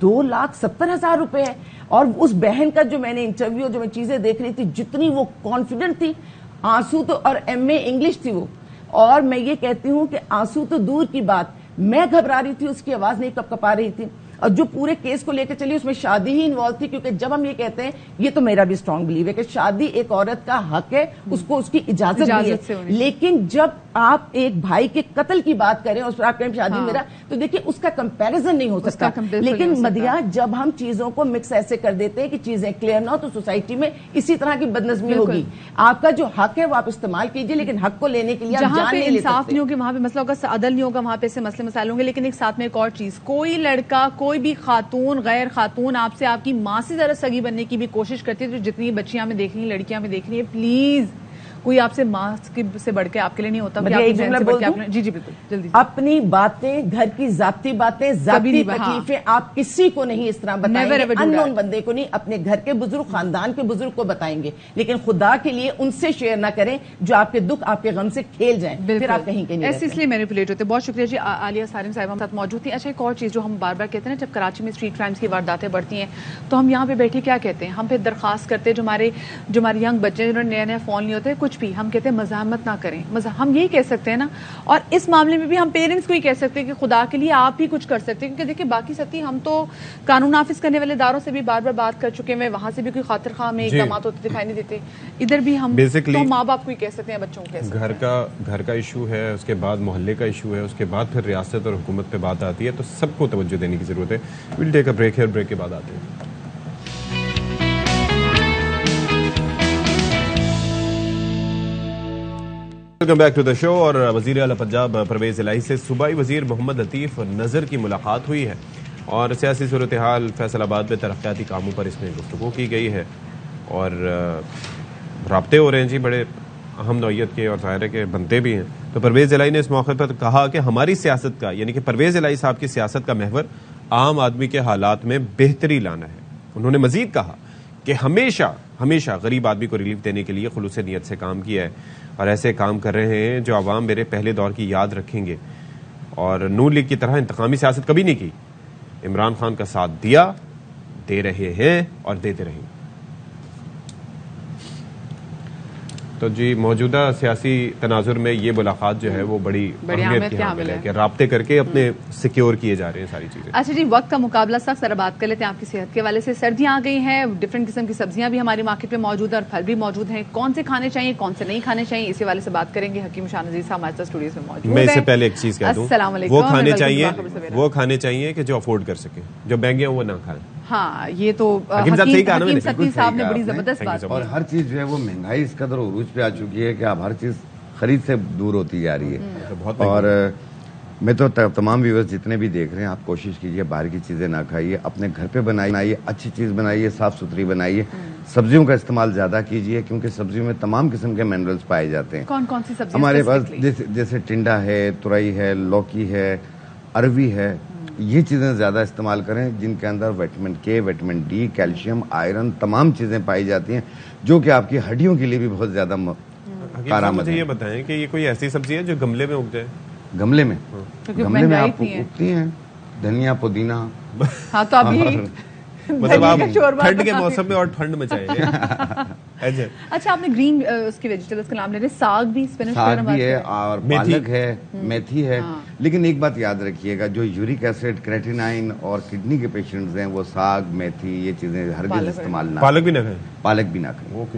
2,70,000 روپے ہے؟ اور اس بہن کا جو میں نے انٹرویو, جو میں چیزیں دیکھ رہی تھی, جتنی وہ کانفیڈنٹ تھی, آنسو تو, اور MA انگلش تھی وہ, اور میں یہ کہتی ہوں کہ آنسو تو دور کی بات, میں گھبرا رہی تھی, اس کی آواز نہیں کپ کپا رہی تھی. اور جو پورے کیس کو لے کے چلی اس میں شادی ہی انوالو تھی, کیونکہ جب ہم یہ کہتے ہیں, یہ تو میرا بھی اسٹرانگ بلیو ہے کہ شادی ایک عورت کا حق ہے, اس کو اس کی اجازت ہے, لیکن جب آپ ایک بھائی کے قتل کی بات کریں اور آپ کہیں شادی میرا, تو دیکھیے اس کا کمپیریزن نہیں ہو سکتا. لیکن مدیحہ جب ہم چیزوں کو مکس ایسے کر دیتے ہیں کہ چیزیں کلیئر نہ ہو تو سوسائٹی میں اسی طرح کی بدنظمی ہوگی. آپ کا جو حق ہے وہ آپ استعمال کیجئے, لیکن حق کو لینے کے لیے آپ جان نہیں لے سکتے. انصاف نہیں ہوگا وہاں پہ مسئلہ ہوگا, عدل نہیں ہوگا وہاں پہ, ایسے مسئلے مسائل ہوں گے. لیکن ایک ساتھ میں ایک اور چیز, کوئی لڑکا, کوئی بھی خاتون, غیر خاتون آپ سے آپ کی ماں سے ذرا سگی بننے کی بھی کوشش کرتی ہے, تو جتنی بچیاں میں دیکھ رہی ہیں, لڑکیاں میں دیکھ رہی ہیں, پلیز کوئی آپ سے ماں سے بڑھ کے آپ کے لیے نہیں ہوتا. جی جی بالکل جلدی. اپنی باتیں, گھر کی ذاتی باتیں, ذاتی تکلیفیں آپ کسی کو نہیں اس طرح بتائیں گے, ان نون بندے کو نہیں, اپنے گھر کے بزرگ, خاندان کے بزرگ کو بتائیں گے, لیکن خدا کے لیے ان سے شیئر نہ کریں جو آپ کے دکھ, آپ کے غم سے کھیل جائیں, پھر آپ کہیں کہ نہیں ایسے اس لیے مینیپولیٹ ہوتے. بہت شکریہ جی. عالیہ سالم صاحب ہم ساتھ موجود تھیں. اچھا ایک اور چیز جو ہم بار بار کہتے ہیں نا, جب کراچی میں اسٹریٹ کرائمز کی وارداتیں بڑھتی ہیں تو ہم یہاں پہ بیٹھے کیا کہتے ہیں, ہم پھر درخواست کرتے ہیں جو ہمارے ینگ بچے جنہوں نے نیا فون نہیں ہوتے, کچھ بھی ہم کہتے ہیں مزاحمت نہ کریں. ہم یہی کہہ سکتے ہیں نا, اور اس معاملے میں بھی ہم پیرنٹس کو ہی کہہ سکتے ہیں کہ خدا کے لیے آپ ہی کچھ کر سکتے ہیں, کیونکہ دیکھیں باقی ستی ہم تو قانون نافذ کرنے والے اداروں سے بھی بار بار بات کر چکے ہیں, وہاں سے بھی کوئی خاطر خواہ میں اقدامات ہوتے دکھائی نہیں دیتے. ادھر بھی ہم تو ماں باپ کو ہی کہہ سکتے ہیں, بچوں کو کہہ سکتے ہیں. گھر کا ایشو ہے, اس کے بعد محلے کا ایشو ہے, اس کے بعد پھر ریاست اور حکومت پہ بات آتی ہے, تو سب کو توجہ دینے کی ضرورت ہے. We'll take a break here, break کے بعد آتے ہیں. Welcome back to the show. اور وزیر اعلیٰ پنجاب پرویز الہی سے صوبائی وزیر محمد لطیف نذر کی ملاقات ہوئی ہے, اور سیاسی صورتحال, فیصل آباد میں ترقیاتی کاموں پر اس میں گفتگو کی گئی ہے, اور رابطے ہو رہے ہیں جی بڑے اہم نوعیت کے, اور ظاہر ہے کہ بنتے بھی ہیں. تو پرویز الہی نے اس موقع پر کہا کہ ہماری سیاست کا, یعنی کہ پرویز الہی صاحب کی سیاست کا محور عام آدمی کے حالات میں بہتری لانا ہے. انہوں نے مزید کہا کہ ہمیشہ غریب آدمی کو ریلیف دینے کے لیے خلوص نیت سے کام کیا ہے, اور ایسے کام کر رہے ہیں جو عوام میرے پہلے دور کی یاد رکھیں گے, اور نون لیگ کی طرح انتقامی سیاست کبھی نہیں کی. عمران خان کا ساتھ دیا, دے رہے ہیں اور دیتے رہیں. تو جی موجودہ سیاسی تناظر میں یہ ملاقات جو ہے وہ بڑی اہمیت کی حامل ہے کہ رابطے کر کے اپنے سیکیور کیے جا رہے ہیں ساری چیزیں. اچھا جی, وقت کا مقابلہ سخت, ذرا بات کر لیتے ہیں آپ کی صحت کے حوالے سے. سردیاں آ گئی ہیں, ڈفرینٹ قسم کی سبزیاں بھی ہماری مارکیٹ میں موجود ہیں اور پھل بھی موجود ہیں. کون سے کھانے چاہیے, کون سے نہیں کھانے چاہیے, اسی حوالے سے بات کریں گے. حکیم شاہ نذیر صاحب ہمارے ساتھ اسٹوڈیوز میں موجود ہیں. میں اس سے پہلے ایک چیز کہہ دوں, السلام علیکم. وہ کھانے چاہیے کہ جو افورڈ کر سکیں, جو مہنگے ہیں وہ نہ کھائیں. ہاں یہ تو حکیم صاحب نے بڑی زبردست بات. اور ہر چیز جو ہے وہ مہنگائی اس قدر عروج پہ آ چکی ہے کہ اب ہر چیز خرید سے دور ہوتی جا رہی ہے. اور میں تو تمام ویورز جتنے بھی دیکھ رہے ہیں, آپ کوشش کیجئے باہر کی چیزیں نہ کھائیے, اپنے گھر پہ بنائیے, اچھی چیز بنائیے, صاف ستھری بنائیے. سبزیوں کا استعمال زیادہ کیجئے کیونکہ سبزیوں میں تمام قسم کے منرلز پائے جاتے ہیں. کون کون سی سبزیاں ہمارے پاس جیسے ٹنڈا ہے, ترئی ہے, لوکی ہے, اروی ہے, یہ چیزیں زیادہ استعمال کریں جن کے اندر وٹامن کے, وٹامن ڈی, کیلشیم, آئرن, تمام چیزیں پائی جاتی ہیں جو کہ آپ کی ہڈیوں کے لیے بھی بہت زیادہ کارآمد ہے. مجھے یہ بتائیں کہ یہ کوئی ایسی سبزی ہے جو گملے میں اگ جائے؟ گملے میں آپ اگتی ہیں دھنیا, پودینہ. ہاں تو ابھی مطلب آپ ٹھنڈ کے موسم میں اور ٹھنڈ میں چاہیے. اچھا آپ نے گرین اس کے ویجیٹیبلز کا نام لے رہے, ساگ بھی ہے اور پالک ہے, میتھی ہے. لیکن ایک بات یاد رکھیے گا, جو یورک ایسڈ, کریٹینائن اور کڈنی کے پیشنٹس ہیں وہ ساگ, میتھی, یہ چیزیں ہرگز استعمال نہ. پالک بھی نہ کھائیں. پالک بھی نہ کھائیں,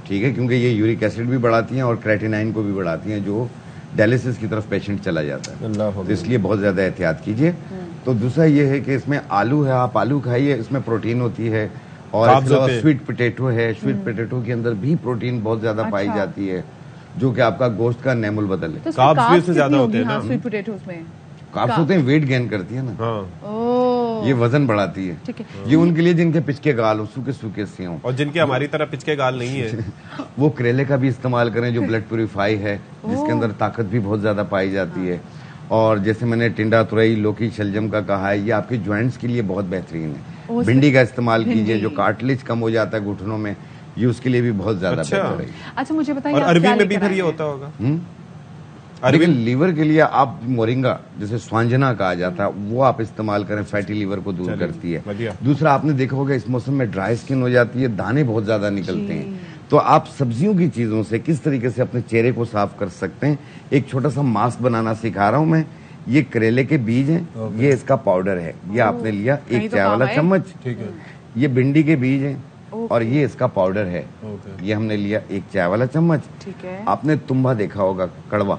ٹھیک ہے, کیونکہ یہ یورک ایسڈ بھی بڑھاتی ہیں اور کریٹینائن کو بھی بڑھاتی ہیں, جو ڈائلسس کی طرف پیشنٹ چلا جاتا ہے. تو اس لیے بہت زیادہ احتیاط کیجیے. تو دوسرا یہ ہے کہ اس میں آلو ہے, آپ آلو کھائیے, اس میں پروٹین ہوتی ہے. اور سویٹ پوٹیٹو ہے, سویٹ پوٹیٹو کے اندر بھی پروٹین بہت زیادہ پائی جاتی ہے جو کہ آپ کا گوشت کا نیم البدل ہے. کاربز بھی اس سے زیادہ ہوتے ہیں نا, سویٹ پوٹیٹوز میں کاربز ہوتے ہیں, ویٹ گین کرتی ہے نا, یہ وزن بڑھاتی ہے. یہ ان کے لیے جن کے پچکے گال ہو, سوکھے سے ہوں, اور جن کے ہماری طرح پچکے گال نہیں ہے, وہ کریلے کا بھی استعمال کریں جو بلڈ پیوریفائی ہے, جس کے اندر طاقت بھی بہت زیادہ پائی جاتی ہے. اور جیسے میں نے ٹنڈا, ترئی, لوکی, شلجم کا کہا ہے, یہ آپ کے جوائنٹس کے لیے بہت بہترین ہے. بھنڈی کا استعمال کیجئے, جو کارٹلیج کم ہو جاتا ہے گھٹنوں میں, یہ اس کے لیے بھی بہت زیادہ بہتر ہے. اچھا مجھے بتائیے, اور عربی میں بھی پھر یہ ہوتا ہوگا. لیکن لیور کے لیے آپ مورنگا, جیسے سوانجنا کہا جاتا ہے, وہ آپ استعمال کریں, فیٹی لیور کو دور کرتی ہے. دوسرا آپ نے دیکھا ہوگا اس موسم میں ڈرائی اسکن ہو جاتی ہے, دانے بہت زیادہ نکلتے ہیں. تو آپ سبزیوں کی چیزوں سے کس طریقے سے اپنے چہرے کو صاف کر سکتے ہیں, ایک چھوٹا سا ماسک بنانا سکھا رہا ہوں میں. یہ کریلے کے بیج ہیں, یہ اس کا پاؤڈر ہے, یہ آپ نے لیا 1 چائے والا چمچ. یہ بھنڈی کے بیج ہیں اور یہ اس کا پاؤڈر ہے, یہ ہم نے لیا 1 چائے والا چمچ. آپ نے تمبا دیکھا ہوگا, کڑوا,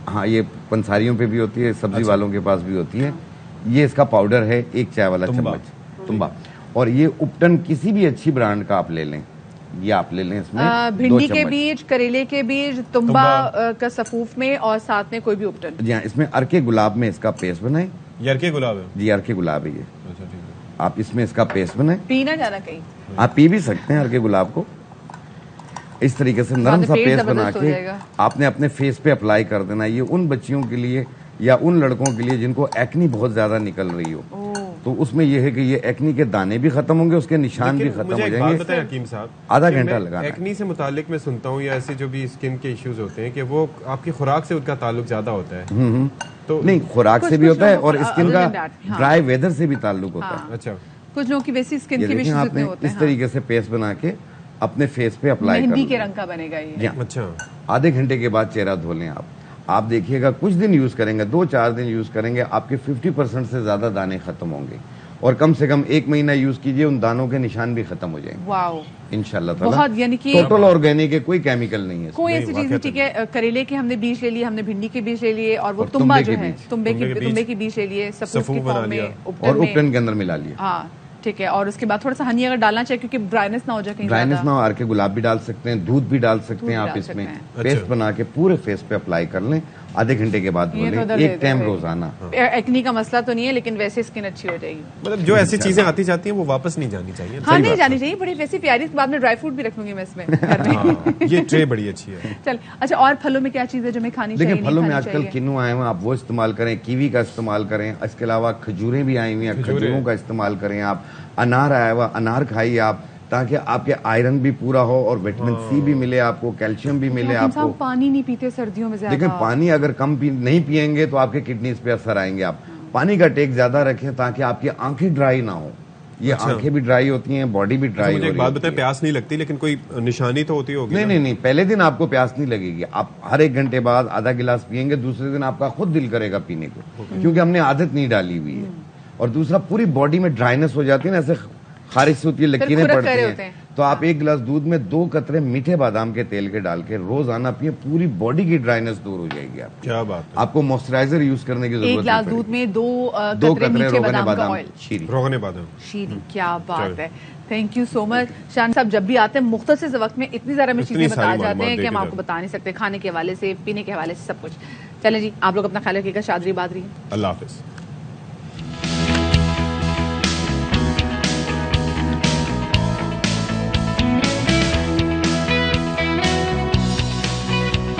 ہاں یہ پنساریوں پہ بھی ہوتی ہے, سبزی والوں کے پاس بھی ہوتی ہے. یہ اس کا پاؤڈر ہے 1 چائے والا چمچ تمبا. اور یہ اپٹن کسی بھی اچھی برانڈ کا آپ لے لیں, یہ آپ لے لیں. اس میں بھنڈی کے بیج, کریلے کے بیج, تمبا کا صفوف میں, اور ساتھ میں کوئی بھی اپٹن. جی ہاں, اس میں ارکے گلاب میں اس کا پیسٹ بنائیں. یہ ارکے گلاب ہے؟ جی ارکے گلاب ہے یہ. آپ اس میں اس کا پیسٹ بنائیں. پی نہ جانا کہیں, آپ پی بھی سکتے ہیں ارکے گلاب کو. اس طریقے سے نرم سا پیسٹ بنا کے آپ نے اپنے فیس پہ اپلائی کر دینا. یہ ان بچیوں کے لیے یا ان لڑکوں کے لیے جن کو ایکنی بہت زیادہ نکل رہی ہو, تو اس میں یہ ہے کہ یہ ایکنی کے دانے بھی ختم ہوں گے, اس کے نشان بھی ختم ہو جائیں گے. حکیم صاحب, آدھا گھنٹہ لگانا. ایکنی سے متعلق میں سنتا ہوں یا ایسے جو بھی اسکن کے ایشوز ہوتے ہیں کہ وہ آپ کی خوراک سے ان کا تعلق زیادہ ہوتا ہے. تو نہیں, خوراک سے بھی ہوتا ہے اور اسکن کا ڈرائی ویدر سے بھی تعلق ہوتا ہے. اچھا, کچھ لوگوں کی ویسی اسکن کے بھی آپ نے اس طریقے سے پیسٹ بنا کے اپنے فیس پہ اپلائی کریں. مہندی کے رنگ کا بنے گا یہ. اچھا, آدھے گھنٹے کے بعد چہرہ دھو لیں آپ دیکھیے گا کچھ دن یوز کریں گے, 2-4 دن یوز کریں گے, آپ کے 50% سے زیادہ دانے ختم ہوں گے. اور کم سے کم 1 مہینہ یوز کیجئے, ان دانوں کے نشان بھی ختم ہو جائیں گے. واو, انشاءاللہ بہت, یعنی کہ ٹوٹل آرگینک ہے, کوئی کیمیکل نہیں ہے. کوئی ایسی چیز نہیں. ٹھیک ہے, کریلے کے ہم نے بیج لے لیے, ہم نے بھنڈی کے بیج لے لیے, اور وہ تمبا جو ہے تمبے کے بیج لے لیے, صفوف کی فارم میں, اور اپٹن کے اندر ملا لیا. ہاں ٹھیک ہے. اور اس کے بعد تھوڑا سا ہنی اگر ڈالنا چاہیے کیونکہ ڈرائنس نہ ہو جائے, ڈرائنس نہ ہو, ارکے گلاب بھی ڈال سکتے ہیں, دودھ بھی ڈال سکتے ہیں آپ اس میں. پیسٹ بنا کے پورے فیس پہ اپلائی کر لیں, آدھے گھنٹے کے بعد دھو لیں, 1 ٹائم روزانہ. ایکنی کا مسئلہ تو نہیں ہے, لیکن ویسے اسکن اچھی ہو جائے گی. مطلب جو ایسی چیزیں آتی جاتی ہیں وہ واپس نہیں جانی چاہیے. ہاں نہیں جانی چاہیے, بڑی ویسی پیاری. اس کے بعد میں ڈرائی فروٹ بھی رکھ لوں گی میں اس میں. یہ ٹرے بڑی اچھی ہے. چل اچھا, اور پھلوں میں کیا چیز ہے جو میں کھانی چاہیے؟ دیکھیں, پھلوں میں آج کل کنو آئے ہوئے, آپ وہ استعمال کریں, کیوی کا استعمال کریں. اس کے علاوہ کھجوریں بھی آئی ہوئی ہیں, کھجوروں کا استعمال کریں. آپ انار آیا ہوا, انار کھائیے آپ, تاکہ آپ کے آئرن بھی پورا ہو اور وٹامن سی بھی ملے آپ کو, کیلشیم بھی ملے آپ کو. پانی نہیں پیتے سردیوں میں زیادہ. لیکن پانی اگر کم نہیں پیئیں گے تو آپ کے کڈنیز پہ اثر آئیں گے. آپ پانی کا ٹیک زیادہ رکھیں تاکہ آپ کی آنکھیں ڈرائی نہ ہو. یہ آنکھیں بھی ڈرائی ہوتی ہیں, باڈی بھی ڈرائی ہوتی ہے. بات بتائیں, پیاس نہیں لگتی لیکن کوئی نشانی تو ہوتی ہوگی؟ نہیں, پہلے دن آپ کو پیاس نہیں لگے گی. آپ ہر 1 گھنٹے بعد آدھا گلاس پیئیں گے, دوسرے دن آپ کا خود دل کرے گا پینے کو, کیونکہ ہم نے عادت نہیں ڈالی ہوئی ہے. اور دوسرا, پوری باڈی میں ڈرائنس ہو جاتی ہے نا, ایسے خارش سے ہوتی ہے, لکیریں پڑتی ہیں. تو آپ 1 گلاس دودھ میں 2 قطرے میٹھے بادام کے تیل کے ڈال کے روزانہ پیئیں, پوری باڈی کی ڈرائنس دور ہو جائے گی. آپ کیا بات, آپ کو موئسچرائزر یوز کرنے کی ضرورت نہیں. 1 گلاس دودھ میں 2 قطرے روغن بادام شیری. کیا بات ہے. تھینک یو سو مچ شان صاحب. جب بھی آتے ہیں مختصر وقت میں اتنی زیادہ ہمیں چیزیں بتا جاتے ہیں کہ ہم آپ کو بتا نہیں سکتے, کھانے کے حوالے سے, پینے کے حوالے سے, سب کچھ. چلیں جی, آپ لوگ اپنا خیال رکھیے گا. شادری بادری, اللہ حافظ.